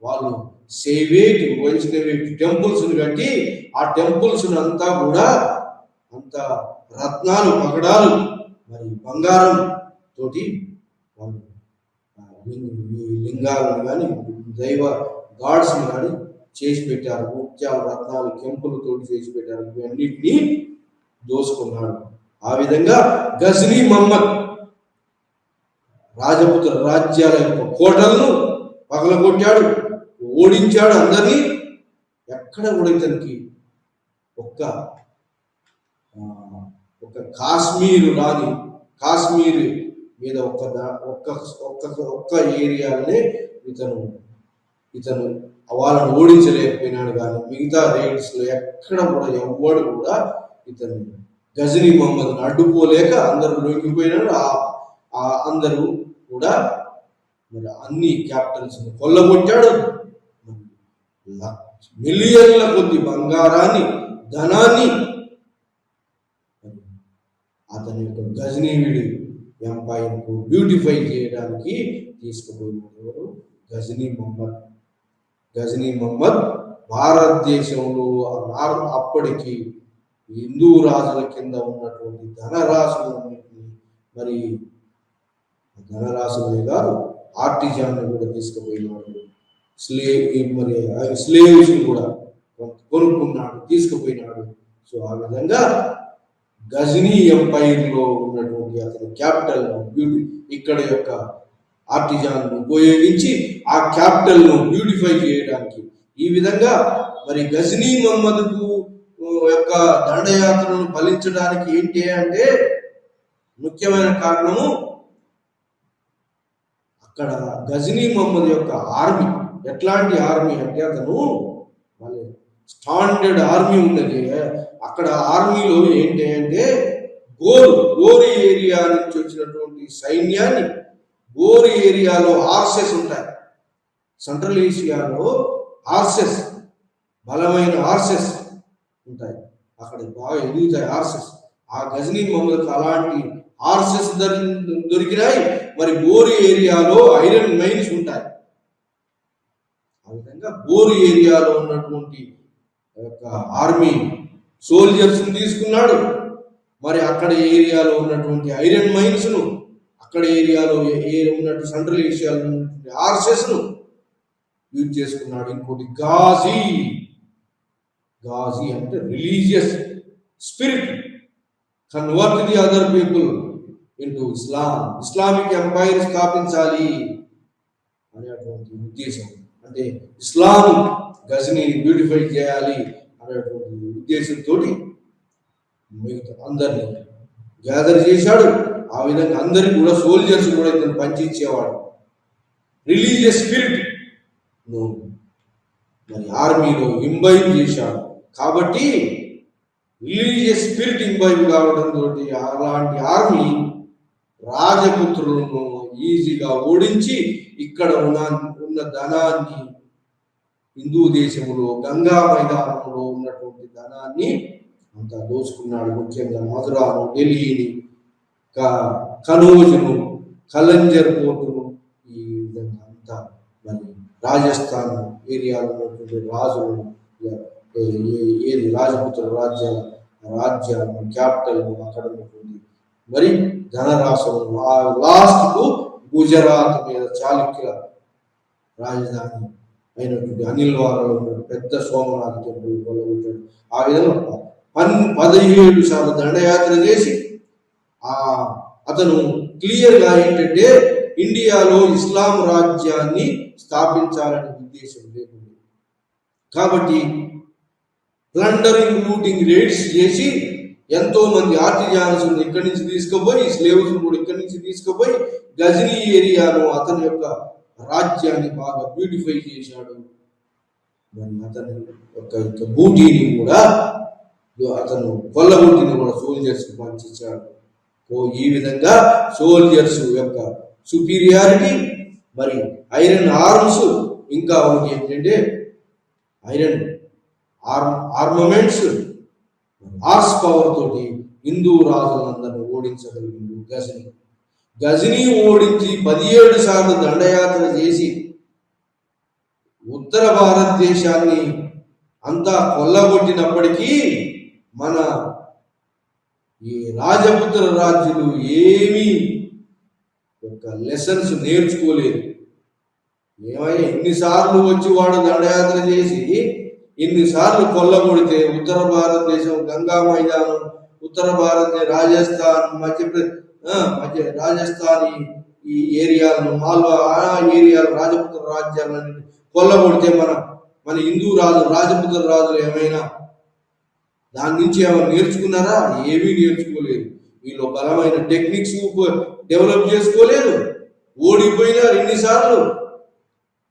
వాళ్ళు సేవేట్, వైష్ణవేట్ టెంపుల్స్ కట్టి, ఆ టెంపుల్స్ అంతా కూడా అంత రత్నాలు, పగడాలు, మరి బంగారం తోటి వాళ్ళు లింగాలను కానీ దైవ గాడ్స్ని కానీ చేసి పెట్టారు. ముత్యాల రత్నాలు కెంపులతోటి చేసి పెట్టారు. ఇవన్నిటినీ దోసుకున్నాడు. ఆ విధంగా గజనీ మహమ్మద్ రాజపుత్ర రాజ్యాల యొక్క కోటలను పగలగొట్టాడు, ఓడించాడు అందరినీ. ఎక్కడ కూడా ఇతనికి ఒక్క కాశ్మీరు రాని, కాశ్మీర్ మీద ఒక్క ఏరియాలోనే ఇతను వాళ్ళను ఓడించలేకపోయినాడు. కానీ మిగతా రైడ్స్లో ఎక్కడ కూడా ఎవ్వడు కూడా ఇతను గజనీ మహమ్మద్ని అడ్డుకోలేక అందరూ లొంగిపోయినాడు. అందరూ కూడా మరి అన్ని క్యాపిటల్స్ని కొల్లగొట్టాడు. మిలియన్ల కొద్ది బంగారాన్ని, ధనాన్ని అతని యొక్క గజనీయుడి ఎంపైర్కు బ్యూటిఫై చేయడానికి తీసుకుపోయినవారు గజనీ మహమ్మద్. గజనీ మహమ్మద్ భారతదేశంలో అప్పటికి హిందూ రాజుల కింద ఉన్నటువంటి ధనరాశులన్నింటినీ, మరి ధనరాశులే కాదు ఆర్టిజాన్ని కూడా తీసుకుపోయినాడు. స్లేవ్స్ కూడా కొనుక్కున్నాడు, తీసుకుపోయినాడు. సో ఆ విధంగా గజనీ ఎంపైర్లో ఉన్నటువంటి అతని క్యాపిటల్ను ఇక్కడ యొక్క ఆర్టిజాన్ను ఉపయోగించి ఆ క్యాపిటల్ను బ్యూటిఫై చేయడానికి, ఈ విధంగా మరి గజనీ మహమ్మద్కు యొక్క దండయాత్రను ఫలించడానికి ఏంటి అంటే ముఖ్యమైన కారణము, అక్కడ గజనీ మహమ్మద్ యొక్క ఆర్మీ ఎట్లాంటి ఆర్మీ అంటే అతను మళ్ళీ స్టాండర్డ్ ఆర్మీ ఉన్నది. అక్కడ ఆర్మీలో ఏంటి అంటే గోర్ ఏరియా నుంచి వచ్చినటువంటి సైన్యాన్ని, గోర్ ఏరియాలో హార్సెస్ ఉంటాయి. సెంట్రల్ ఏషియాలో హార్సెస్, బలమైన హార్సెస్ ఉంటాయి. అక్కడ బాగా ఎదుగుతాయి హార్సెస్. ఆ గజనీ మహమ్మద్కి అలాంటి హార్సెస్ దొరికినాయి. మరి బోరు ఏరియాలో ఐరన్ మైన్స్ ఉంటాయి. ఆ విధంగా బోరు ఏరియాలో ఉన్నటువంటి ఆర్మీ సోల్జర్స్ తీసుకున్నాడు. మరి అక్కడ ఏరియాలో ఉన్నటువంటి ఐరన్ మైన్స్ ను, అక్కడ ఏరియాలో ఉన్నట్టు సెంట్రల్ ఏషియాలో ఉన్నటువంటి హార్సెస్ ను యూజ్ చేసుకున్నాడు. ఇంకోటి గాజీ అంటే religious spirit, convert the other people into Islamic empire స్థాపించాలి అనేటువంటి ఉద్దేశం. అంటే ఇస్లాం గజనీని బ్యూటిఫై చేయాలి అనేటువంటి ఉద్దేశంతో మిగతా అందరినీ గ్యాదర్ చేశాడు. ఆ విధంగా అందరికి కూడా సోల్జర్స్ కూడా ఇతను పంచిచ్చేవాడు. రిలీజియస్ స్పిరిట్ మరి ఆర్మీలో ఇంబైబ్ చేశాడు. కాబట్టి రిలీజియస్ స్పిరిట్ ఇంబైబ్ కావడంతో అలాంటి ఆర్మీ రాజపుత్రులను ఈజీగా ఓడించి ఇక్కడ ఉన్న ధనాన్ని, హిందూ దేశంలో గంగా మైదానంలో ఉన్నటువంటి ధనాన్ని అంతా దోచుకున్నాడు. ముఖ్యంగా మధురాను, ఢిల్లీని, కనోజును, కలంజర్ పోర్టును, ఈ విధంగా అంతా మరి రాజస్థాన్ ఏరియాలో ఉన్నటువంటి రాజులను, ఏది రాజపుత్ర రాజ్యాలను క్యాపిటల్ అక్కడ ఉన్నటువంటి మరి ధనరాశులను, ఆ లాస్ట్కు గుజరాత్ మీద చాళుక్యుల రాజధాని అయినటువంటి అనిల్వారలో పెద్ద సోమనాథ టెంపుల్ కొల్లగొట్టాడు. ఆ విధంగా 17 సార్లు దండయాత్ర చేసి అతను క్లియర్గా ఏంటంటే ఇండియాలో ఇస్లాం రాజ్యాన్ని స్థాపించాలనే ఉద్దేశం లేకుండా, కాబట్టి ప్లండరింగ్, లూటింగ్, రేడ్స్ చేసి ఎంతో మంది ఆర్టిజాన్స్ ఇక్కడి నుంచి తీసుకుపోయి, స్లేవ్స్ కూడా ఇక్కడి నుంచి తీసుకుపోయి గజనీ ఏరియాలో అతని యొక్క రాజ్యాన్ని బాగా బ్యూటిఫై చేశాడు. మరి అతని యొక్క బూటీని కూడా, అతను కొల్లబూటిని కూడా సోల్జర్స్ పంచించాడు. ఈ విధంగా సోల్జర్స్ యొక్క సుపీరియారిటీ, మరి ఐరన్ ఆర్మ్స్, ఇంకా ఒకటి ఏంటంటే ఐరన్ ఆర్మమెంట్స్, హార్స్ పవర్ తోటి హిందూ రాజులందరినీ ఓడించగలిగింది గజనీ ఓడించి 17 సార్లు దండయాత్ర చేసి ఉత్తర భారతదేశాన్ని అంతా కొల్లగొట్టినప్పటికీ మన ఈ రాజపుత్ర రాజ్యులు ఏమీ యొక్క లెసన్స్ నేర్చుకోలేదు. ఏమయ్యా, ఇన్నిసార్లు వచ్చి వాడు దండయాత్ర చేసి ఇన్నిసార్లు కొల్లగొడితే ఉత్తర భారతదేశం గంగా మైదానం, ఉత్తర భారతదేశం రాజస్థాన్, మధ్య రాజస్థాన్ ఈ ఏరియాలను, మాల్వా ఏరియాలు, రాజపుత్ర రాజ్యాలను కొల్లగొడితే మన హిందూ రాజపుత్ర రాజులు ఏమైనా దాని నుంచి ఏమైనా నేర్చుకున్నారా? ఏమీ నేర్చుకోలేదు. వీళ్ళు బలమైన టెక్నిక్స్ డెవలప్ చేసుకోలేదు, ఓడిపోయినారు ఇన్నిసార్లు.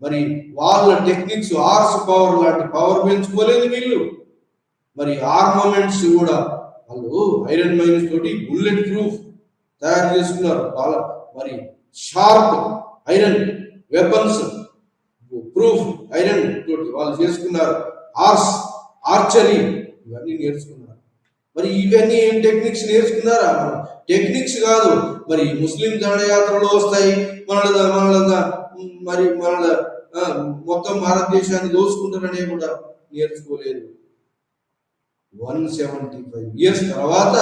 మరి వాళ్ళ టెక్నిక్స్, హార్స్ పవర్ లాంటి పవర్ పెంచుకోలేదు వీళ్ళు. మరి ఆర్మమెంట్స్ కూడా వాళ్ళు ఐరన్ మైన్స్ తోటి బుల్లెట్ ప్రూఫ్ తయారు చేసుకున్నారు. మరి sharp iron weapons, proof iron తోటి వాళ్ళు చేసుకున్నారు. ఆర్చరీ ఇవన్నీ నేర్చుకున్నారు. మరి ఇవన్నీ ఏం టెక్నిక్స్ నేర్చుకున్నారా? టెక్నిక్స్ కాదు, మరి ముస్లిం దండయాత్రలో వస్తాయి, మరి మొత్తం భారతదేశాన్ని దోచుకుంటారనే కూడా నేర్చుకోలేదు. 175 years తర్వాత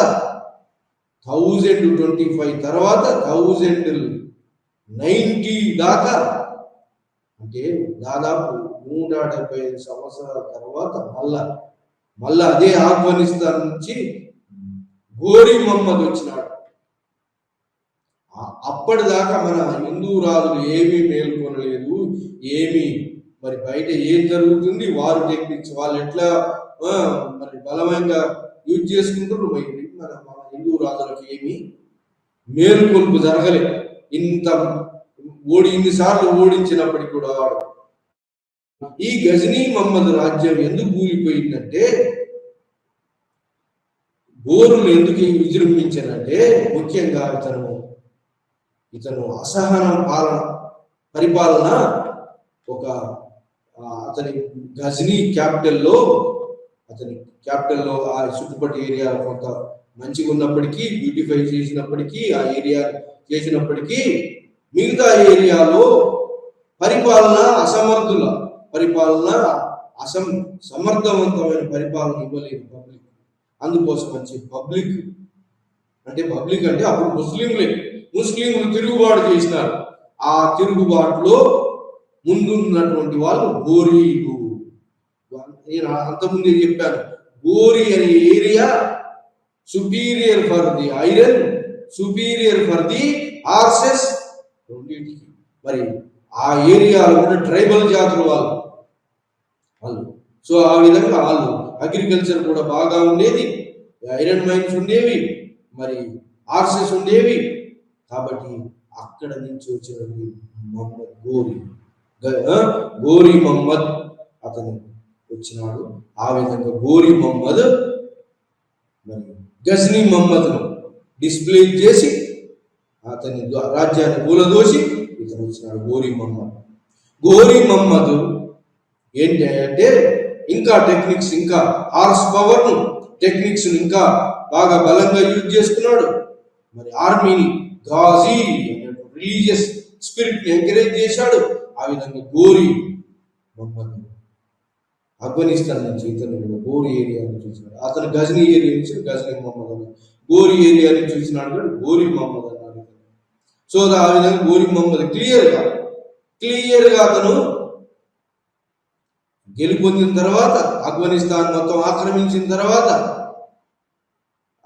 1025 తర్వాత 1090 దాకా, అంటే దాదాపు 175 సంవత్సరాల తర్వాత మళ్ళా అదే ఆఫ్ఘనిస్తాన్ నుంచి ఘోరీ మహమ్మద్ వచ్చినాడు. అప్పటిదాకా మన హిందూ రాజులు ఏమీ మేల్కొనలేదు, ఏమీ మరి బయట ఏం జరుగుతుంది, వారు టెక్నిక్స్ వాళ్ళు ఎట్లా మరి బలమైనగా యూజ్ చేసుకుంటారు, మన హిందూ రాజులకు ఏమీ మేలుకొల్పు జరగలేదు. ఇన్నిసార్లు ఓడించినప్పటికీ కూడా వాడు ఈ గజనీ మహమ్మద్ రాజ్యం ఎందుకు కూలిపోయిందంటే, గోరులు ఎందుకు విజృంభించారంటే, ముఖ్యంగా ఇతను అసహనం పరిపాలన అతని గజనీ క్యాపిటల్లో అతని క్యాపిటల్లో ఆ చుట్టుపక్కల ఏరియా కొంత మంచిగా ఉన్నప్పటికీ, బ్యూటిఫై చేసినప్పటికీ, ఆ ఏరియా చేసినప్పటికీ మిగతా ఏరియాలో పరిపాలన అసమర్థుల పరిపాలన సమర్థవంతమైన పరిపాలన ఇవ్వలేదు పబ్లిక్. అందుకోసం వచ్చి పబ్లిక్ అంటే అప్పుడు ముస్లింలు తిరుగుబాటు చేసినారు. ఆ తిరుగుబాటులో ముందున్నటువంటి వాళ్ళు గోరీలు. నేను అంతకుముందే చెప్పాను, గోరీ అనే area superior for the iron, superior for the horses రెండింటికి. మరి ఆ ఏరియాలో ఉన్న ట్రైబల్ జాతుల వాళ్ళు. సో ఆ విధంగా వాళ్ళు అగ్రికల్చర్ కూడా బాగా ఉండేది, ఐరన్ మైన్స్ ఉండేవి, మరి ఆర్సెస్ ఉండేవి. కాబట్టి అక్కడ నుంచి వచ్చినటువంటి మహమ్మద్ గోరీ మహమ్మద్ అతను వచ్చినాడు. ఆ విధంగా గోరీ మహమ్మద్ మరి గజ్నీ మహమ్మద్ను డిస్ప్లేస్ చేసి అతని రాజ్యాన్ని కూలదోసి ఇతను వచ్చినాడు గోరీ మహమ్మద్ ఏంటి అంటే ఇంకా టెక్నిక్స్, ఇంకా హార్స్ పవర్ ను టెక్నిక్స్ ఇంకా బాగా బలంగా యూజ్ చేసుకున్నాడు. మరి ఆర్మీని గాజీ రిలీజియస్ స్పిరిట్ ని ఎంకరేజ్ చేశాడు. ఆ విధంగా గోరీ మహమ్మద్ ఆఫ్ఘనిస్తాన్ నుంచి ఇతను గోరీ ఏరియా నుంచి చూసినాడు. అతను గజ్నీ ఏరియా నుంచి గజ్నీ మహమ్మద్ అన్నాడు. గోరీ ఏరియా నుంచి చూసినాడు గోరీ మహమ్మద్ అన్నాడు. సో ఆ విధంగా గోరీ మహమ్మద్ క్లియర్ గా అతను గెలుపొందిన తర్వాత, ఆఫ్ఘనిస్తాన్ మొత్తం ఆక్రమించిన తర్వాత,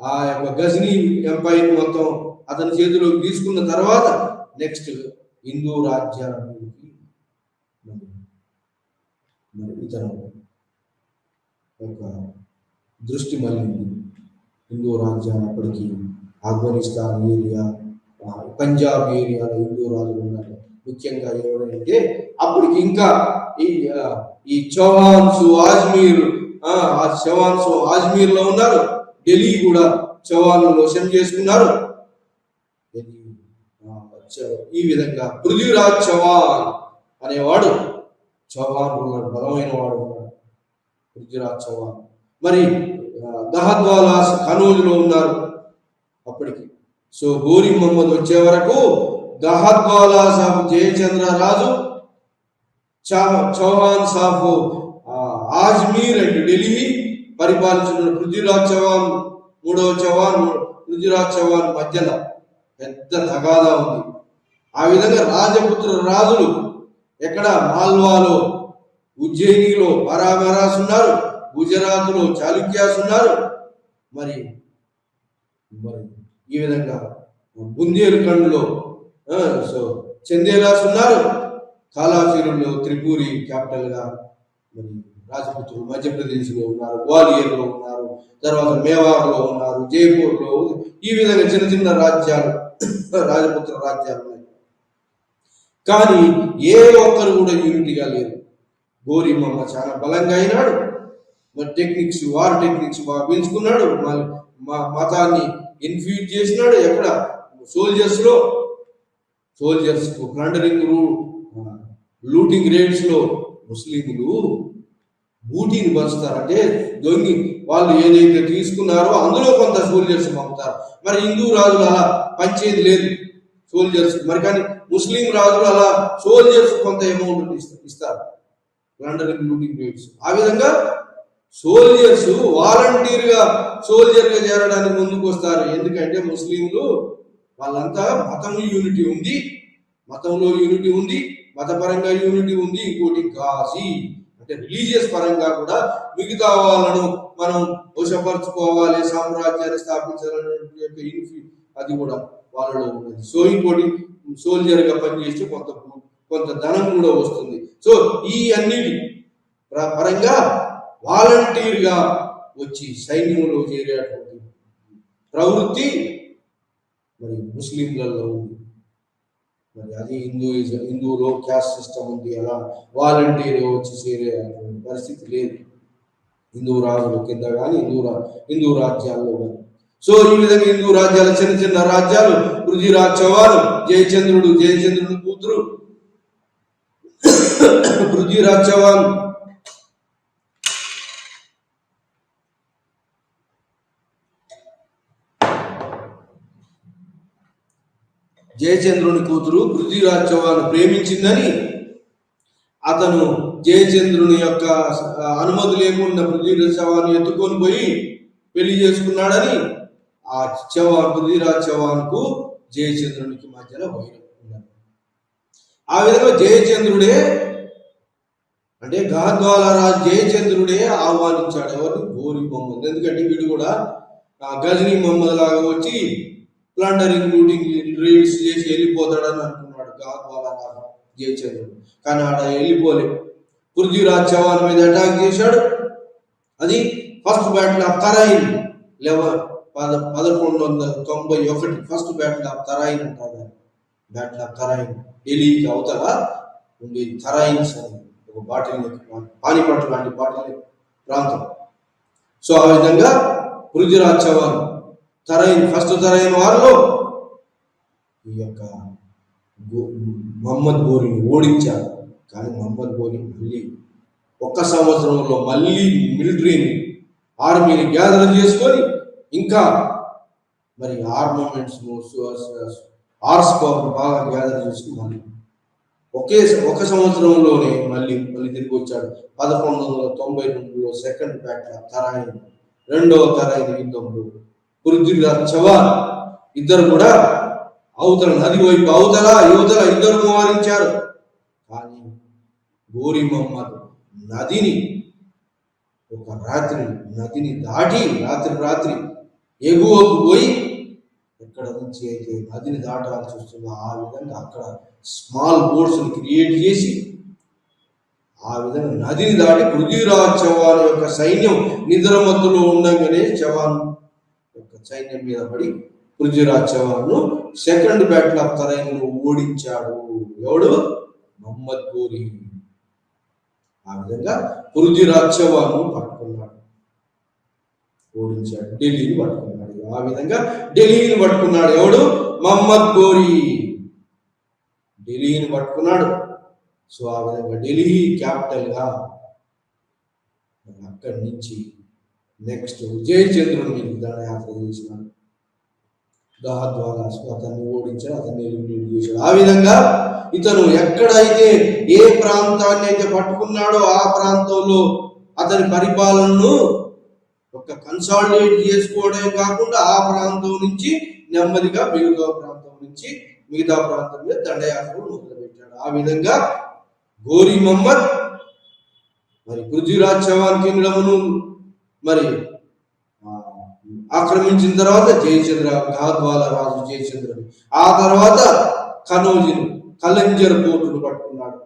ఆ యొక్క గజ్నీ ఎంపైర్ మొత్తం అతని చేతిలోకి తీసుకున్న తర్వాత నెక్స్ట్ హిందూ రాజ్యానికి ఇతను యొక్క దృష్టి మళ్ళీ హిందూ రాజ్యాన్ని అప్పటికి ఆఫ్ఘనిస్తాన్ ఏరియా, పంజాబ్ ఏరియాలో హిందూ రాజులు ఉన్నారు. ముఖ్యంగా ఎవరంటే అప్పటికి ఇంకా ఈ చౌహాన్స్ ఆజ్మీర్ లో ఉన్నారు. ఢిల్లీ కూడా చౌహాన్లు వశం చేసుకున్నారు. ఈ విధంగా పృథ్వీరాజ్ చౌహాన్ అనేవాడు, చౌహాన్ ఉన్నాడు, బలమైన వాడు ఉన్నాడు పృథ్వీరాజ్ చౌహాన్. మరి దహద్వాలాస్ కనౌజ్ లో ఉన్నారు అప్పటికి. సో గోరీ మహమ్మద్ వచ్చే వరకు దహద్వాలా సాబ్ జయచంద్ర రాజు, చౌహాన్ సాబ్ ఆజ్మీర్ అండ్ ఢిల్లీ పరిపాలించిన పృథ్వీరాజ్ చౌహాన్, మూడవ చౌహాన్ పృథ్వీరాజ్ చౌహాన్ మధ్యలో పెద్ద తగాదా ఉంది. ఆ విధంగా రాజపుత్ర రాజులు ఎక్కడ మాల్వాలో, ఉజ్జయినిలో పరామరాస్ ఉన్నారు, గుజరాత్ లో చాళుక్యాస్ ఉన్నారు. మరి ఈ విధంగా బుందేల్ఖండ్లో చందేలాస్ ఉన్నారు. కాలాఫీరులో త్రిపురి క్యాపిటల్ గా మరి రాజపుత్రులు మధ్యప్రదేశ్లో ఉన్నారు, గ్వాలియర్లో ఉన్నారు, తర్వాత మేవార్లో ఉన్నారు, జైపూర్లో. ఈ విధంగా చిన్న చిన్న రాజ్యాలు, రాజపుత్ర రాజ్యాలు ఉన్నాయి. కానీ ఏ ఒక్కరు కూడా యూనిటీగా లేరు. గోరీ మహమ్మద్ చాలా బలంగా అయినాడు. మరి వార్ టెక్నిక్స్ బాగా పెంచుకున్నాడు. మతాన్ని ఇన్ఫ్యూజ్ చేసినాడు. ఎక్కడ సోల్జర్స్ ప్లండరింగ్, లూటింగ్ రేట్స్ లో ముస్లింలు బూటీని పంచుతారంటే దొంగి వాళ్ళు ఏదైతే తీసుకున్నారో అందులో కొంత సోల్జర్స్ పంపుతారు. మరి హిందూ రాజులు అలా పంచేది లేదు సోల్జర్స్. మరి కానీ ముస్లిం రాజులు అలా సోల్జర్స్ కొంత అమౌంట్ ఇస్తారు, ప్లండరింగ్, లూటింగ్ రేట్స్. ఆ విధంగా సోల్జర్స్ వాలంటీర్ గా చేరడానికి ముందుకు వస్తారు. ఎందుకంటే ముస్లింలు వాళ్ళంతా మతంలో యూనిటీ ఉంది, మతపరంగా యూనిటీ ఉంది. ఇంకోటి గాజీ అంటే రిలీజియస్ పరంగా కూడా మిగతా వాళ్ళను మనం వశపరచుకోవాలి, సామ్రాజ్యాన్ని స్థాపించాలనే అది కూడా వాళ్ళలో ఉన్నది. సో ఇంకోటి సోల్జర్ గా పనిచేస్తే కొంత ధనం కూడా వస్తుంది. సో ఈ అన్నిటి పరంగా వాలంటీర్ గా వచ్చి సైన్యంలో చేరేటువంటి ప్రవృత్తి మరి ముస్లింలలో ఉంది. మరి అది హిందూలో క్యాస్ట్ సిస్టమ్ ఉంది. అలా వాలంటీర్ వచ్చి చేరే పరిస్థితి లేదు హిందూ రాజుల కింద కానీ హిందూ రాజ్యాల్లో కానీ. సో ఈ విధంగా హిందూ రాజ్యాలు, చిన్న చిన్న రాజ్యాలు, పృథ్వీరాజ్ చౌహాన్, జయచంద్రుడు కూతురు పృథ్వీరాజ్ చౌహాన్ జయచంద్రుని కూతురు పృథ్వీరాజ్ చౌహాన్ ప్రేమించిందని అతను జయచంద్రుని యొక్క అనుమతి లేకుండా పృథ్వీరాజ్ చౌహాన్ ఎత్తుకొని పోయి పెళ్లి చేసుకున్నాడని ఆ పృథ్వీరాజ్ చౌహాన్కు జయచంద్రునికి మధ్యలో వైరం ఉన్నారు. ఆ విధంగా జయచంద్రుడే అంటే గహద్వాల రాజు జయచంద్రుడే ఆహ్వానించాడు ఎవరు? గోరి మొహమ్మద్. ఎందుకంటే వీడు కూడా గజనీ మొహమ్మద్ లాగా వచ్చి ప్లాండరింగ్ లూటింగ్ రైడ్స్ చేసి వెళ్ళిపోతాడని అనుకున్నాడు గహద్వాల రాజు జయచంద్రుడు. కానీ ఆడ వెళ్ళిపోలేదు. పృథ్వీరాజ్ చౌహాన్ మీద అటాక్ చేశాడు. అది first battle of Tarain 1191 first battle of Tarain అంటారు. బ్యాటిల్ ఆఫ్ తరాయిన్ ఢిల్లీకి అవతల ఉండే తరాయిన్స్ అని ఒక బాటిల్ పానిపట్టు లాంటి బాటిల్ ప్రాంతం. సో ఆ విధంగా పృథ్వీరాజ్ చౌహాన్ ఫస్ట్ తరైన్ వారిలో ఈ యొక్క మహమ్మద్ గోరీని ఓడించాడు. కానీ మహమ్మద్ గోరీ మళ్ళీ 1 సంవత్సరంలో మళ్ళీ మిలిటరీని ఆర్మీని గ్యాదర్ చేసుకొని ఇంకా మరి ఆర్మమెంట్స్ ఆర్స్ పవర్ బాగా గ్యాదర్ చేసుకుని మళ్ళీ 1 సంవత్సరంలోనే మళ్ళీ తిరిగి వచ్చాడు. 1192లో సెకండ్ బ్యాటిల్ ఆఫ్ తరాయిన్, రెండవ తరాయిన్ యుద్ధంలో పృథ్వీరాజ్ చౌహాన్ ఇద్దరు కూడా అవతల నది వైపు అవతల యువతల ఇద్దరు మోహరించారు. కానీ గోరీ మొహమ్మద్ నదిని దాటి రాత్రి ఎగువకు పోయి ఎక్కడ నుంచి అయితే నదిని దాటాల్సి వస్తుందో ఆ విధంగా అక్కడ స్మాల్ బోట్స్ క్రియేట్ చేసి ఆ విధంగా నదిని దాటి పృథ్వీరాజ్ చౌహాన్ యొక్క సైన్యం నిద్రమత్తులో ఉండగానే చౌహాన్ యొక్క సైన్యం మీద పడి Prithviraj Chauhan second battle of Tarain ఓడించాడు. ఎవడు? మహమ్మద్ గోరీ. ఆ విధంగా పృథ్వీరాజ్ చౌహాన్ పట్టుకున్నాడు, ఓడించాడు, ఢిల్లీని పట్టుకున్నాడు. ఆ విధంగా ఢిల్లీని పట్టుకున్నాడు. ఎవడు? మహమ్మద్ గోరీ ఢిల్లీని పట్టుకున్నాడు. సో ఆ విధంగా ఢిల్లీ క్యాపిటల్గా అక్కడి నుంచి నెక్స్ట్ జయచంద్రుని మీద దండయాత్ర చేసినాడు. గహద్వాల అతన్ని ఓడించాడు, అతన్ని ఎలిమినేట్ చేశాడు. ఆ విధంగా ఇతను ఎక్కడైతే ఏ ప్రాంతాన్ని అయితే పట్టుకున్నాడో ఆ ప్రాంతంలో అతని పరిపాలనను ఒక కన్సాలిడేట్ చేసుకోవడమే కాకుండా ఆ ప్రాంతం నుంచి నెమ్మదిగా మిగతా ప్రాంతం మీద దండయాత్రలు మొదలుపెట్టాడు. ఆ విధంగా గోరీ మొహమ్మద్ మరి పృథ్వీరాజ్ చౌహాన్ కింగ్డమ్ను మరి ఆక్రమించిన తర్వాత గహద్వాల రాజు జయచంద్రుని ఆ తర్వాత కలంజర్ పోర్టును పట్టుకున్నాడు.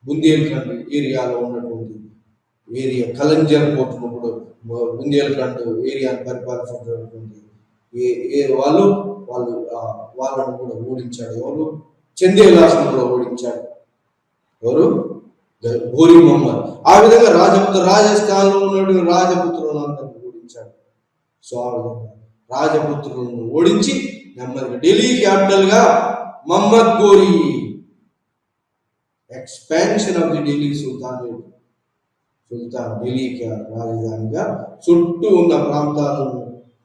బుందేల్ఖండ్ ఏరియాలో ఉన్నటువంటి కలంజర్ పోర్టును కూడా బుందేల్ఖండ్ ఏరియాను పరిపాలించినటువంటి వాళ్ళను కూడా ఓడించాడు. ఎవరు? చందేలాస్ను కూడా ఓడించాడు. ఎవరు? గోరీ మొహమ్మద్. ఆ విధంగా రాజస్థాన్లో ఉన్నటువంటి రాజపుత్రులందరినీ ఓడించాడు. సో ఆ విధంగా రాజపుత్రులను ఓడించి నెమ్మదిగా ఢిల్లీ క్యాపిటల్ గా Mohammad Ghori expansion of the Delhi sultan ఢిల్లీకి రాజధానిగా చుట్టూ ఉన్న ప్రాంతాలను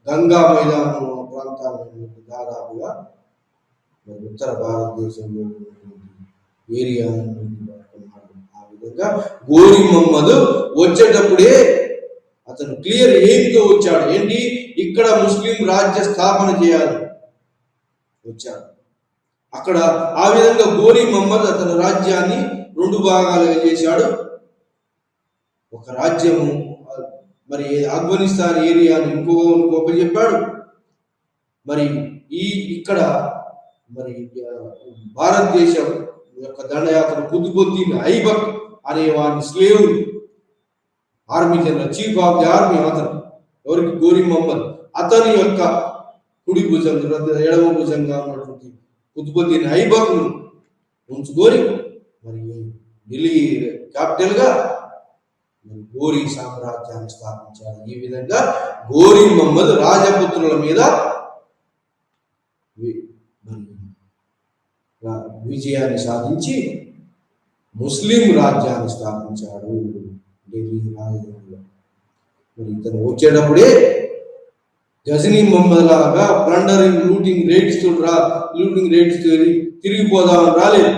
గంగా మైదానం ప్రాంతాలను దాదాపుగా ఉత్తర భారతదేశంలో ఏరియా. ఆ విధంగా గోరీ మొహమ్మద్ వచ్చేటప్పుడే అతను క్లియర్ ఎయిమ్తో వచ్చాడు. ఏంటి? ఇక్కడ ముస్లిం రాజ్య స్థాపన చేయాలి వచ్చాడు. అక్కడ ఆ విధంగా గోరీ మొహమ్మద్ అతని రాజ్యాన్ని 2 భాగాలుగా చేశాడు. ఒక రాజ్యము మరి ఆఫ్ఘనిస్తాన్ ఏరియాని ఇంకొక చెప్పాడు. మరి ఇక్కడ మరి భారతదేశం యొక్క దండయాత్ర కుతుబుద్దీన్ ఐబక్ అనే వారి slave army general, chief of the army అతను. ఎవరికి? గోరీ మొహమ్మద్. అతని యొక్క కుడి భుజం ఎడమ భుజంగా ఉన్నటువంటి కుతుబుద్దీన్ ఐబక్ ను ఉంచుకొని మరి ఢిల్లీ క్యాపిటల్ గా గోరీ సామ్రాజ్యాన్ని స్థాపించాడు. ఈ విధంగా గోరీ మొహమ్మద్ రాజపుత్రుల మీద విజయాన్ని సాధించి ముస్లిం రాజ్యాన్ని స్థాపించాడు ఢిల్లీ రాజధానిలో. మరి ఇతను వచ్చేటప్పుడే గజనీ మొహమ్మద్ లాగా ప్లండరింగ్ లూటింగ్ రేట్స్ తిరిగిపోదామని రాలేదు.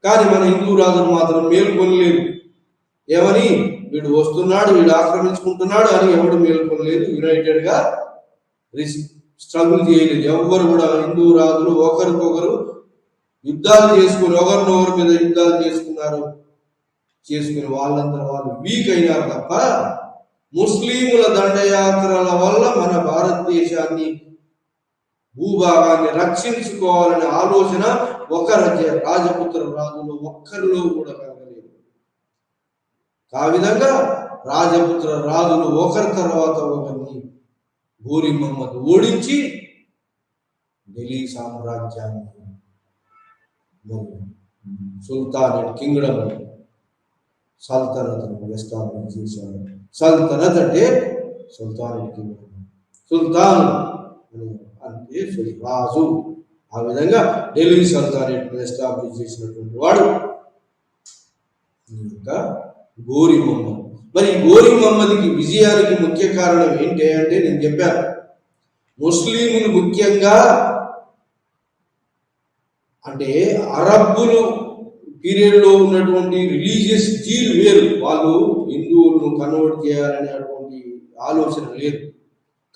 కానీ మన హిందూ రాజులు మాత్రం మేలుకొనలేదు. ఏమని? వీడు వస్తున్నాడు, వీడు ఆక్రమించుకుంటున్నాడు అని ఎవడు మేలుకొనలేదు. యునైటెడ్ గా స్ట్రగుల్ చేయలేదు. ఎవరు కూడా హిందూ రాజులు ఒకరికొకరు యుద్ధాలు చేసుకుని ఒకరినొకరి మీద యుద్ధాలు చేసుకుని వాళ్ళంతా వాళ్ళు వీక్ అయినారు తప్ప ముస్లింల దండయాత్రల వల్ల మన భారతదేశాన్ని భూభాగాన్ని రక్షించుకోవాలనే ఆలోచన ఒక రాజపుత్ర రాజులు ఒక్కరిలో కూడా కలగలేదు. ఆ విధంగా రాజపుత్ర రాజులు ఒకరి తర్వాత ఒకరిని ఘోరీ మహమ్మద్ ఓడించి ఢిల్లీ సామ్రాజ్యాన్ని సుల్తానేట్ కింగ్డమ్ సల్తనత్ ఎస్టాబ్లిష్ చేశారు. సల్తనత్ అంటే సుల్తానేట్ కింగ్డమ్, సుల్తాన్ అంటే రాజు. ఆ విధంగా ఢిల్లీ సల్తానేట్ ఎస్టాబ్లిష్ చేసినటువంటి వాడు ఇంకా ఘోరీ మహమ్మద్. మరి ఘోరీ మహమ్మద్కి విజయానికి ముఖ్య కారణం ఏంటి అంటే నేను చెప్పాను, ముస్లింలు ముఖ్యంగా అంటే అరబ్బులు పీరియడ్లో ఉన్నటువంటి రిలీజియస్ జీల్ వేరు. వాళ్ళు హిందువులను కన్వర్ట్ చేయాలనేటువంటి ఆలోచన లేదు.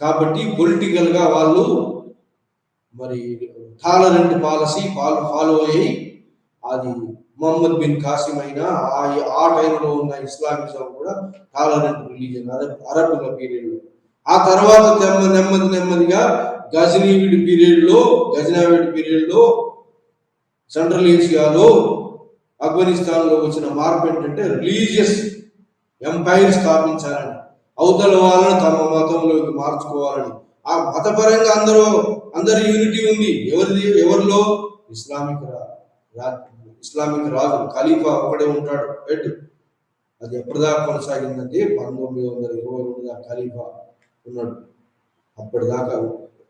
కాబట్టి పొలిటికల్గా వాళ్ళు మరి టాలరెంట్ పాలసీ ఫాలో అయ్యి అది మొహమ్మద్ బిన్ కాసిం అయినా ఆ టైంలో ఉన్న ఇస్లామిజం కూడా టాలరెంట్ రిలీజియన్ అరబ్బుల పీరియడ్లో. ఆ తర్వాత నెమ్మదిగా గజనీవిడ్ పీరియడ్లో సెంట్రల్ ఏషియాలో ఆఫ్ఘనిస్తాన్లో వచ్చిన మార్పు ఏంటంటే రిలీజియస్ ఎంపైర్ స్థాపించాలని, అవతల వాళ్ళను తమ మతంలోకి మార్చుకోవాలని. ఆ మతపరంగా అందరి యూనిటీ ఉంది. ఎవరిలో? ఇస్లామిక్ రాజు ఖలీఫా ఒకడే ఉంటాడు హెడ్. అది ఎప్పటిదాకా కొనసాగిందంటే 1922 దాకా ఖలీఫా ఉన్నాడు. అప్పటిదాకా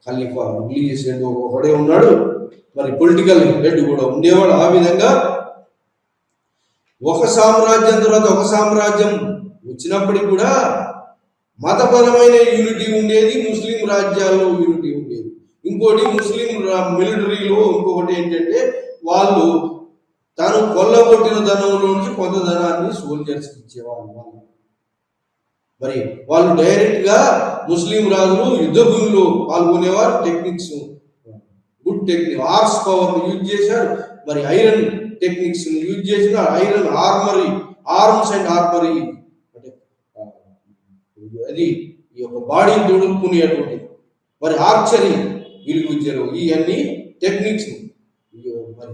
ఖలీఫా రిలీజియస్ హెడ్ ఒకడే ఉన్నాడు. మరి పొలిటికల్ హెడ్ కూడా ఉండేవాడు. ఆ విధంగా ఒక సామ్రాజ్యం తర్వాత ఒక సామ్రాజ్యం వచ్చినప్పటికి కూడా మతపరమైన యూనిటీ ఉండేది. ముస్లిం రాజ్యాల్లో యూనిటీ ఉండేది. ఇంకోటి ముస్లిం మిలిటరీలో ఇంకొకటి ఏంటంటే వాళ్ళు తాను కొల్లగొట్టిన ధనంలో నుంచి కొంత ధనాన్ని సోల్జర్స్కి ఇచ్చేవాళ్ళు. మరి వాళ్ళు డైరెక్ట్ గా ముస్లిం రాజులు యుద్ధ భూమిలో పాల్గొనేవారు. గుడ్ టెక్నిక్ ఆర్స్ పవర్ యూజ్ చేశారు. మరి ఐరన్ టెక్నిక్స్ యూజ్ చేసిన ఐరన్ ఆర్మ్స్ అండ్ ఆర్మరీ అంటే అది ఈ యొక్క బాడీని తొడుక్కునేటువంటి మరి ఆర్చరీ విలుగుజ్జలు ఇవన్నీ టెక్నిక్స్ మరి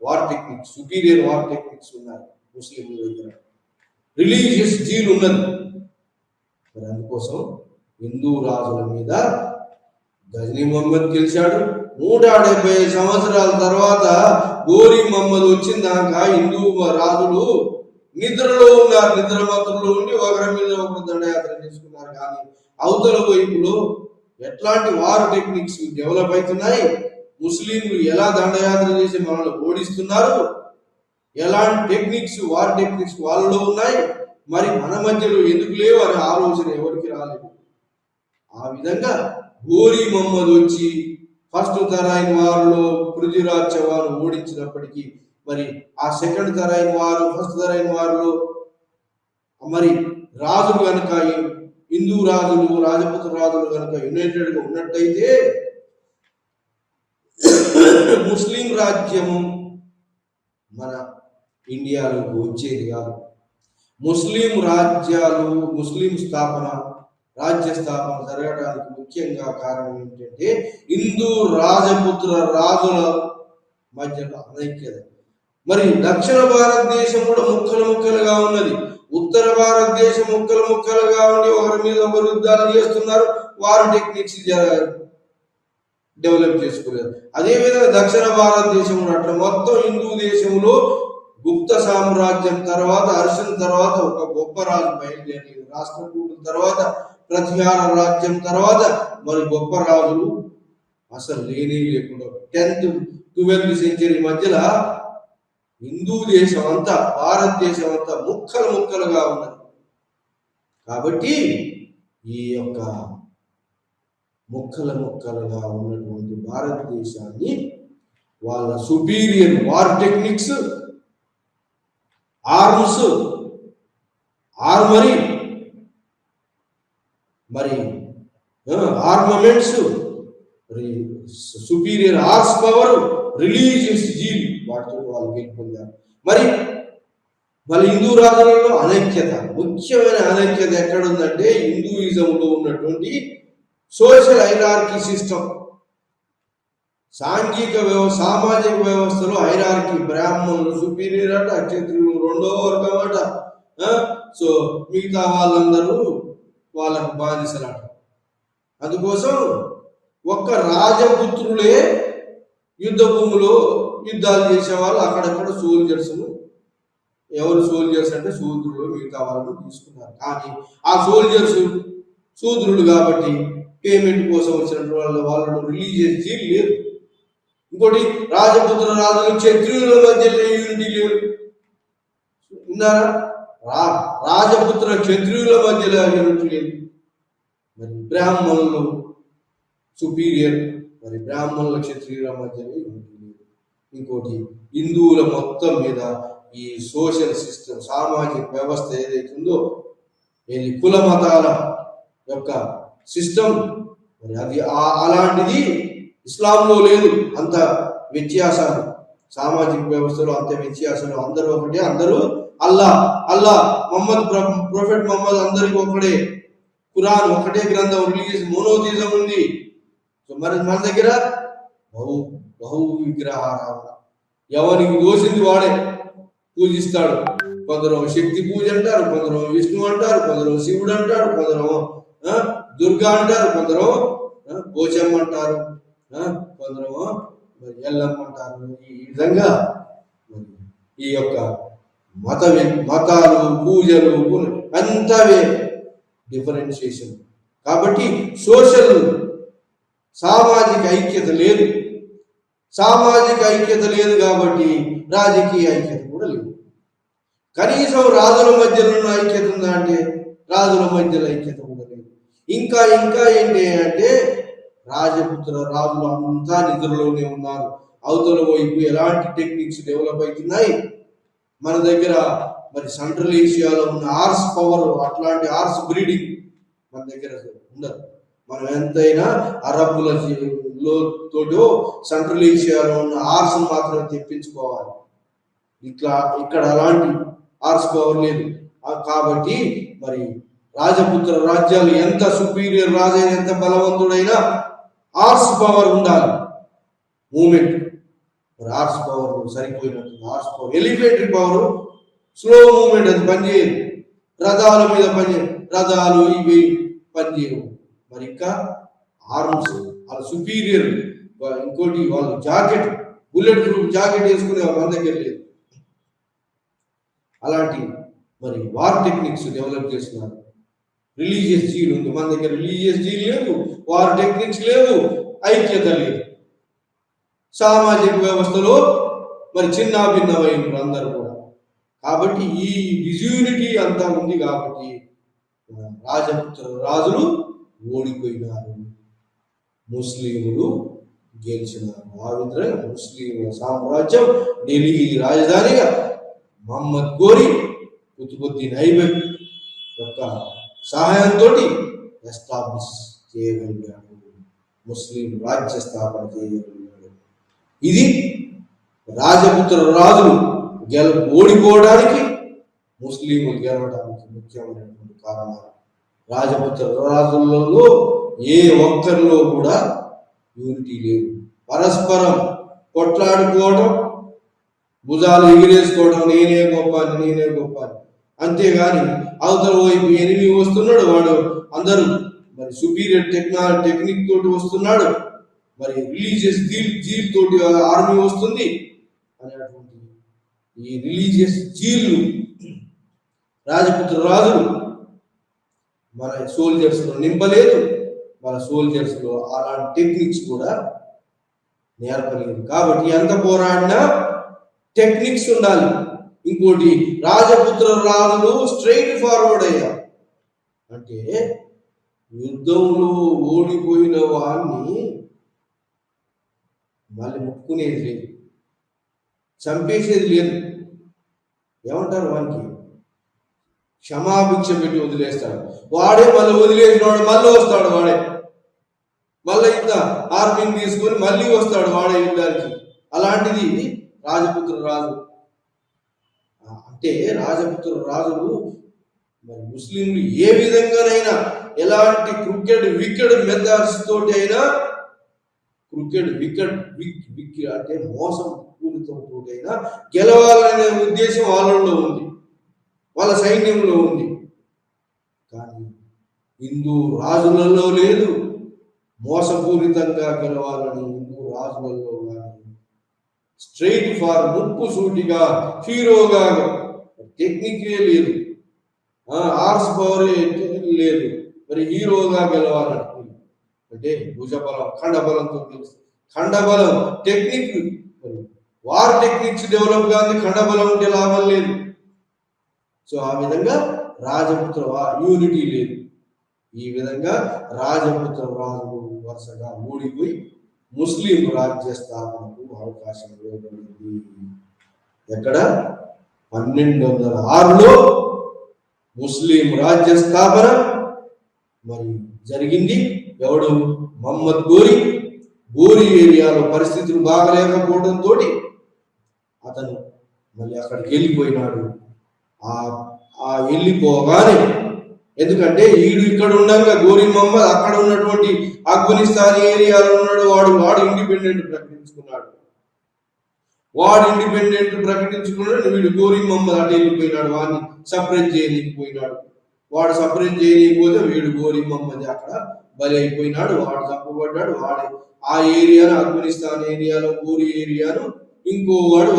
war techniques superior war techniques ఉన్నాయి ముస్లింల దగ్గర. రిలీజియస్ జీల్ ఉన్నది. మరి అందుకోసం హిందూ రాజుల మీద గజనీ మొహమ్మద్ గెలిచాడు. 170 సంవత్సరాల తర్వాత ఘోరీ మహమ్మద్ వచ్చిన దాకా హిందూ రాజులు నిద్రలో ఉన్నారు. నిద్రమత్తులో ఉండి ఒకరి మీద ఒకరు దండయాత్ర చేసుకున్నారు. కానీ అవతల వైపులో ఎట్లాంటి వార్ టెక్నిక్స్ డెవలప్ అవుతున్నాయి, ముస్లింలు ఎలా దండయాత్ర చేసి మనల్ని ఓడిస్తున్నారు, ఎలాంటి వార్ టెక్నిక్స్ వాళ్ళలో ఉన్నాయి, మరి మన మధ్యలో ఎందుకు లేవు అనే ఆలోచన ఎవరికి రాలేదు. ఆ విధంగా ఘోరీ మహమ్మద్ వచ్చి ఫస్ట్ తరాయిన్ వారిలో పృథ్వీరాజ్ చౌహాన్ ఓడించినప్పటికీ మరి ఆ సెకండ్ తరాయిన్ వారు ఫస్ట్ తరాయిన్ వారిలో మరి రాజులు కనుక హిందూ రాజులు రాజపుత్ర రాజులు కనుక యునైటెడ్ గా ఉన్నట్టయితే ముస్లిం రాజ్యము మన ఇండియాలోకి వచ్చేది కాదు. ముస్లిం రాజ్య స్థాపన జరగడానికి ముఖ్యంగా కారణం ఏంటంటే హిందూ రాజపుత్ర రాజుల మధ్యలో అనైక్యత. మరి దక్షిణ భారతదేశం కూడా ముక్కలుగా ఉన్నది. ఉత్తర భారతదేశం ముక్కలుగా ఉండి ఒకరి మీద ఒకరు యుద్ధాలు చేస్తున్నారు. వారి టెక్నిక్స్ డెవలప్ చేసుకోలేదు. అదేవిధంగా దక్షిణ భారతదేశం అట్లా మొత్తం హిందూ దేశంలో గుప్త సామ్రాజ్యం తర్వాత అర్షన్ తర్వాత ఒక గొప్ప రాజు బయలుదేరలేదు. రాష్ట్రకూటుల తర్వాత ప్రతిహార రాజ్యం తర్వాత మరి గొప్ప రాజులు అసలు లేకుండా 10th 12th సెంచరీ మధ్యలో హిందూ దేశం అంతా భారతదేశం అంతా ముక్కలుగా ఉన్నది. కాబట్టి ఈ యొక్క ముక్కలుగా ఉన్నటువంటి భారతదేశాన్ని వాళ్ళ superior war techniques, arms, armoury, మరి armaments, superior horse power, religious zeal, వాటితో వాళ్ళు గెలుపొందారు. మరి హిందూ రాజులలో అనైక్యత, ముఖ్యమైన అనైక్యత ఎక్కడుందంటే హిందూయిజంలో ఉన్నటువంటి సోషల్ హైరార్కీ సిస్టమ్, సామాజిక వ్యవస్థలో హైరార్కీ, బ్రాహ్మణులు సుపీరియర్ అట, క్షత్రియులు రెండో వర్గం అట, సో మిగతా వాళ్ళందరూ వాళ్ళకు బానిసలట. అందుకోసం ఒక్క రాజపుత్రులే యుద్ధ భూమిలో యుద్ధాలు చేసేవాళ్ళు, అక్కడక్కడ సోల్జర్స్ను, ఎవరు సోల్జర్స్ అంటే శూద్రులు, మిగతా వాళ్ళను తీసుకున్నారు. కానీ ఆ సోల్జర్స్ శూద్రులు కాబట్టి పేమెంట్ కోసం వచ్చినటువంటి వాళ్ళు రిలీజియస్ జీల్ లేదు. ఇంకోటి రాజపుత్ర రాజులు క్షత్రియుల మధ్య యూనిటీ లేదు. విన్నారా? రాజపుత్ర క్షత్రియుల మధ్యలో యూనిటీ లేదు. మరి బ్రాహ్మణులు సుపీరియర్, మరి బ్రాహ్మణుల క్షత్రియుల మధ్యలో యూనిటీ లేదు. ఇంకోటి హిందువుల మొత్తం మీద ఈ సోషల్ సిస్టమ్, సామాజిక వ్యవస్థ ఏదైతే ఉందో, ఇది కుల మతాల యొక్క సిస్టమ్, మరి అది అలాంటిది ఇస్లాంలో లేదు. అంత వ్యత్యాసాలు సామాజిక వ్యవస్థలో, అంత వ్యత్యాసాలు, అందరూ ఒకటే, అందరూ అల్లా ప్రొఫెట్ మొహమ్మద్ అందరికి ఒకటే, ఖురాన్ ఒకటే గ్రంథం, రిలీజియస్ మోనోథిజం ఉంది. సో మరి మన దగ్గర బహు విగ్రహారాధన, ఎవరికి దోసింది వాడే పూజిస్తాడు. కొందరు శక్తి పూజ అంటారు, కొందరు విష్ణు అంటారు, కొందరు శివుడు అంటారు, కొందరు దుర్గా అంటారు, కొందరు పోచమ్మ అంటారు, కొందరు ఎల్లమ్మ అంటారు. ఈ విధంగా ఈ యొక్క మతాలు, పూజలు అంతా డిఫరెన్షియేషన్. కాబట్టి సామాజిక ఐక్యత లేదు. సామాజిక ఐక్యత లేదు కాబట్టి రాజకీయ ఐక్యత కూడా లేదు. కనీసం రాజుల మధ్యలో ఉన్న ఐక్యత ఉందా అంటే రాజుల మధ్యలో ఐక్యత కూడా లేదు. ఇంకా ఏంటి అంటే రాజులు అంతా నిద్రలోనే ఉన్నారు. అవతల వైపు ఎలాంటి టెక్నిక్స్ డెవలప్ అవుతున్నాయి. మన దగ్గర మరి సెంట్రల్ ఏషియాలో ఉన్న హార్స్ పవర్, అట్లాంటి హార్స్ బ్రీడింగ్ మన దగ్గర ఉండదు. మనం ఎంతైనా అరబ్బుల తోటో సెంట్రల్ ఏషియాలో ఉన్న హార్స్ మాత్రమే తెప్పించుకోవాలి. ఇక్కడ అలాంటి హార్స్ పవర్ లేదు. కాబట్టి మరి రాజపుత్ర రాజ్యాలు ఎంత సుపీరియర్ రాజైన, ఎంత బలవంతుడైనా హార్స్ పవర్ ఉండాలి. మూమెంట్, మరి హార్స్ పవర్ సరిపోయినట్టు, horse power elephantry power, slow movement అది పనిచేయదు. రథాల మీద రథాలు ఇవి పనిచేయవు. మరి ఇంకా ఆర్మ్స్ వాళ్ళ సుపీరియర్. ఇంకోటి వాళ్ళు జాకెట్, బుల్లెట్ ప్రూఫ్ జాకెట్ వేసుకునే మన దగ్గర లేదు. అలాంటి మరి వార్ టెక్నిక్స్ డెవలప్ చేస్తున్నారు. రిలీజియస్ జీల్ ఉంది, మన దగ్గర రిలీజియస్ జీల్ లేదు, వార్ టెక్నిక్స్ లేవు, ఐక్యత లేదు. సామాజిక వ్యవస్థలో మరి చిన్న భిన్నమైనప్పుడు అందరూ కూడా. కాబట్టి ఈ డిజ్యూనిటీ అంతా ఉంది. కాబట్టి రాజులు ఓడిపోయినారు, ముస్లింలు గెలిచినారు. ఆ విధంగా ముస్లింల సామ్రాజ్యం ఢిల్లీ రాజధానిగా మహమ్మద్ గోరి కుతుబుద్దీన్ ఐబక్ యొక్క సహాయంతో ఎస్టాబ్లిష్ చేయగలిగాడు, ముస్లిం రాజ్య స్థాపన చేయగలిగాడు. ఇది రాజపుత్ర రాజులు ఓడిపోవడానికి, ముస్లింలు గెలవడానికి ముఖ్యమైనటువంటి కారణాలు. రాజపుత్ర రాజులలో ఏ ఒక్కరిలో కూడా యూనిటీ లేదు. పరస్పరం కొట్లాడుకోవడం, భుజాలు ఎగిరేసుకోవడం, నేనే గొప్ప. అంతేగాని అవతల వైపు ఎనిమి వస్తున్నాడు, వాడు అందరూ మరి సుపీరియర్ టెక్నిక్ తోటి వస్తున్నాడు, మరి రిలీజియస్ జీల్ తోటి ఆర్మీ వస్తుంది అనేటువంటి ఈ రిలీజియస్ జీల్లు రాజపుత్ర రాజులు మన సోల్జర్స్ లో నింపలేదు. మన సోల్జర్స్ లో అలాంటి టెక్నిక్స్ కూడా నేర్పలేదు. కాబట్టి ఎంత పోరాడినా టెక్నిక్స్ ఉండాలి. ఇంకోటి రాజపుత్ర రాజులు స్ట్రైట్ ఫార్వర్డ్ అయ్యారు. అంటే యుద్ధంలో ఓడిపోయిన వాడిని మళ్ళీ ముట్టుకునేది లేదు, చంపేసేది లేదు. ఏమంటారు వానికి? క్షమాభిక్ష పెట్టి వదిలేస్తాడు. వాడే మళ్ళీ వదిలేసినవాడు మళ్ళీ వస్తాడు, వాడే మళ్ళీ ఇంత ఆర్మీని తీసుకొని మళ్ళీ వస్తాడు వాడే యుద్ధానికి. అలాంటిది రాజపుత్ర రాజు. అంటే రాజపుత్ర రాజులు మరి ముస్లింలు ఏ విధంగానైనా ఎలాంటి వికెట్ మెథడ్స్ తోటి అయినా వికెట్ అంటే మోసం పూరితంతో అయినా గెలవాలనే ఉద్దేశం వాళ్ళలో ఉంది, వాళ్ళ సైన్యంలో ఉంది. కానీ హిందూ రాజులలో లేదు. మోసపూరితంగా గెలవాలని హిందూ రాజులలో కానీ స్ట్రైట్ ఫార్ ముప్పు సూటిగా హీరోగా టెక్నికే లేదు, ఆర్స్ పవర్ లేదు. మరి హీరోగా గెలవాలని అంటే భుజబలం ఖండబలంతో తెలుసు. ఖండబలం టెక్నిక్, మరి వార్ టెక్నిక్స్ డెవలప్ కాదు, ఖండబలం ఉంటే లాభం లేదు. సో ఆ విధంగా రాజపుత్ర యూనిటీ లేదు. ఈ విధంగా రాజపుత్ర రాజులు వరుసగా ఓడిపోయి ముస్లిం రాజ్య స్థాపనకు అవకాశం ఇవ్వబడింది. ఎక్కడ? 1206లో ముస్లిం రాజ్య స్థాపన మరి జరిగింది. ఎవడు? మహమ్మద్ గోరి ఏరియాలో పరిస్థితులు బాగలేకపోవడంతో అతను మళ్ళీ అక్కడికి వెళ్ళిపోయినాడు. ఆ వెళ్ళిపోగానే, ఎందుకంటే ఈడు ఇక్కడ ఉండగా గోరి మహమ్మద్ అక్కడ ఉన్నటువంటి ఆఫ్ఘనిస్తాన్ ఏరియాలో ఉన్నాడు. వాడు ఇండిపెండెంట్ ప్రకటించుకున్నాడు. వీడు గోరి మహమ్మద్ అటు వెళ్ళిపోయినాడు. వాడిని సపరేట్ చేయలేకపోయినాడు. వాడు సపరేట్ చేయలేకపోతే వీడు గోరి మహమ్మద్ అక్కడ బలి అయిపోయినాడు. వాడు చంపబడ్డాడు. వాడు ఆ ఏరియాను, ఆఫ్ఘనిస్తాన్ ఏరియాలో గోరి ఏరియాను ఇంకో వాడు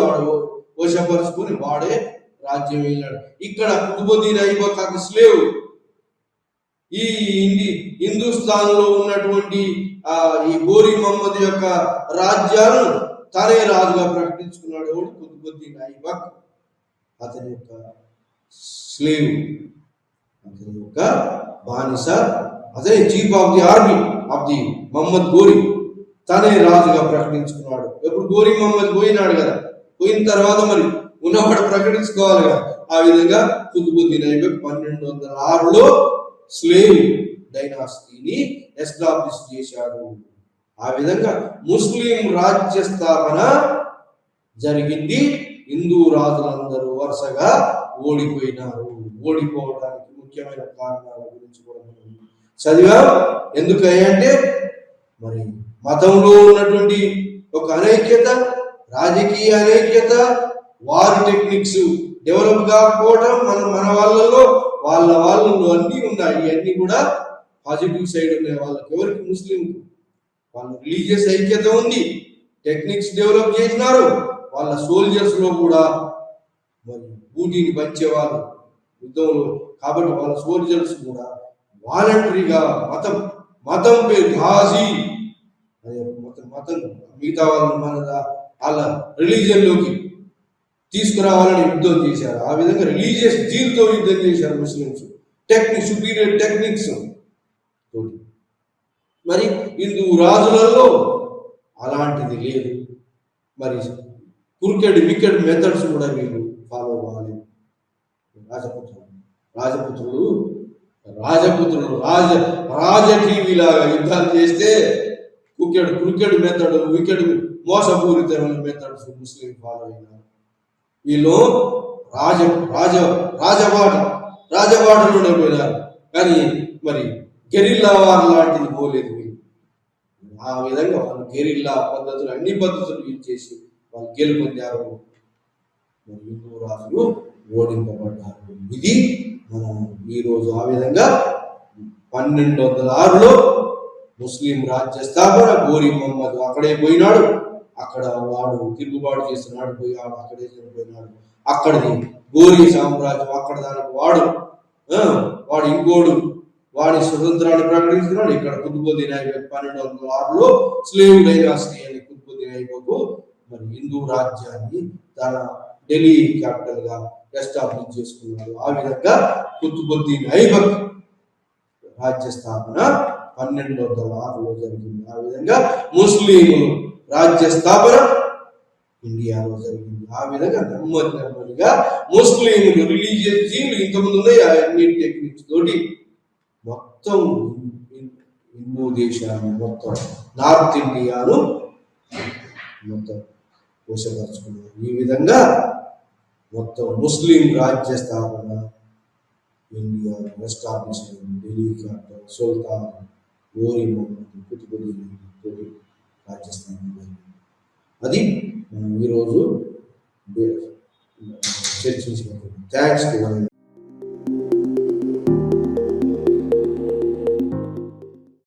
వశపరుచుకొని వాడే రాజ్యం వెళ్ళాడు. ఇక్కడ కుతుబుద్దీన్ ఐబక్ స్లేవ్ ఈ హిందుస్థాన్ లో ఉన్నటువంటి ఈ గోరి మహమ్మద్ యొక్క రాజ్యాలను తనే రాజుగా ప్రకటించుకున్నాడు. ఎవడు? కుతుబుద్దీన్ ఐబక్. అతని యొక్క స్లేవ్, అతని యొక్క బానిస, అదే chief of the army of the Muhammad Ghori. తనే రాజుగా ప్రకటించుకున్నాడు. ఎప్పుడు గోరి మహమ్మద్ పోయినాడు కదా, పోయిన తర్వాత మరి ఉన్నవాడు ప్రకటించుకోవాలి కదా. ఆ విధంగా కుతుబుద్దీన్ ఐబక్ 1206లో స్లేవ్ డైనాసిటీని ఎస్టాబ్లిష్ చేశాడు. ఆ విధంగా ముస్లిం రాజ్య స్థాపన జరిగింది. హిందూ రాజులందరూ వరుసగా ఓడిపోయినారు. ఓడిపోవడానికి ముఖ్యమైన కారణాల గురించి కూడా చదివాం. ఎందుకంటే మరి మతంలో ఉన్నటువంటి ఒక అనైక్యత, రాజకీయ అనైక్యత, వార్ టెక్నిక్స్ డెవలప్ కాకపోవడం మన వాళ్ళలో అన్నీ ఉన్నాయి. ఇవన్నీ కూడా పాజిటివ్ సైడ్ ఉన్నాయి. వాళ్ళకి ఎవరికి? ముస్లిం వాళ్ళ రిలీజియస్ ఐక్యత ఉంది, టెక్నిక్స్ డెవలప్ చేసినారు. వాళ్ళ సోల్జర్స్ లో కూడా మరి ఊటీని పంచేవాళ్ళు యుద్ధంలో. కాబట్టి వాళ్ళ సోల్జర్స్ కూడా వాలంటరీగా మతం పేరు ఘాజీ మతం మిగతా వాళ్ళ రిలీజియన్ లోకి తీసుకురావాలని యుద్ధం చేశారు. ఆ విధంగా రిలీజియస్ జీల్తో యుద్ధం చేశారు ముస్లింస్, సుపీరియర్ టెక్నిక్స్ తోటి. మరి హిందూ రాజులలో అలాంటిది లేదు. మరి వికెట్ మెథడ్స్ కూడా వీళ్ళు ఫాలో అవ్వాలి. రాజపుత్రులు రాజటీవీలాగా యుద్ధాలు చేస్తే క్రికెట్ మెథడ్, వికెట్ మోసపూరితమైన మెథడ్స్ ముస్లిం ఫాలో అయినారు. వీళ్ళు రాజబాటలోనే పోయినారు. కానీ మరి గెరిల్లా వార్ లాంటిది పోలేదు వీళ్ళు. ఆ విధంగా వాళ్ళు గెరిల్లా పద్ధతులు, అన్ని పద్ధతులు యూజ్ చేసి వాళ్ళు గెలుపొందారు. హిందూ రాజులు ఓడింపబడ్డారు. ఇది మనం ఈరోజు ఆ విధంగా 1206లో ముస్లిం రాజ్య స్థాపన. గోరి మహమ్మద్ అక్కడే పోయినాడు. అక్కడ వాడు తిరుగుబాటు చేస్తున్నాడు, పోయాడు, అక్కడే చనిపోయినాడు. అక్కడిది గోరి సామ్రాజ్యం. అక్కడ దానికి వాడు ఇంకోడు వాడి స్వతంత్రాన్ని ప్రకటిస్తున్నాడు. ఇక్కడ కుతుబుద్దీన్ ఐబక్ 1206లో స్లేవ్ డైనాసిటీ అని కుతుబుద్దీన్ ఐబక్ మరి హిందూ రాజ్యాన్ని తన ఢిల్లీ క్యాపిటల్ గా ఎస్టాబ్లిష్ చేసుకున్నాడు. ఆ విధంగా కుతుబుద్దీన్ ఐబక్ రాజ్య స్థాపన 1206లో జరిగింది. ఆ విధంగా ముస్లింలు రాజ్య స్థాపన ఇండియాలో జరిగింది. ఆ విధంగా నెమ్మదిగా ముస్లింలు రిలీజియస్ జీవులు ఇంతకుముందు ఉన్నాయి, అన్ని టెక్నిక్స్ తోటి మొత్తం హిందూ దేశాన్ని, మొత్తం నార్త్ ఇండియాను మొత్తం పోషపరుచుకున్నారు. ఈ విధంగా మొత్తం ముస్లిం రాజ్య స్థాపన ఇండియా ఎస్టాబ్లిష్ అయింది. ఢిల్లీ క్యాపిటల్ సుల్తాన్ ఓరి మొహమ్మద్ కుతుబుద్దీన్ తోటి రాజ్య స్థాపన. అది మనం ఈరోజు చర్చించినప్పుడు. Thanks to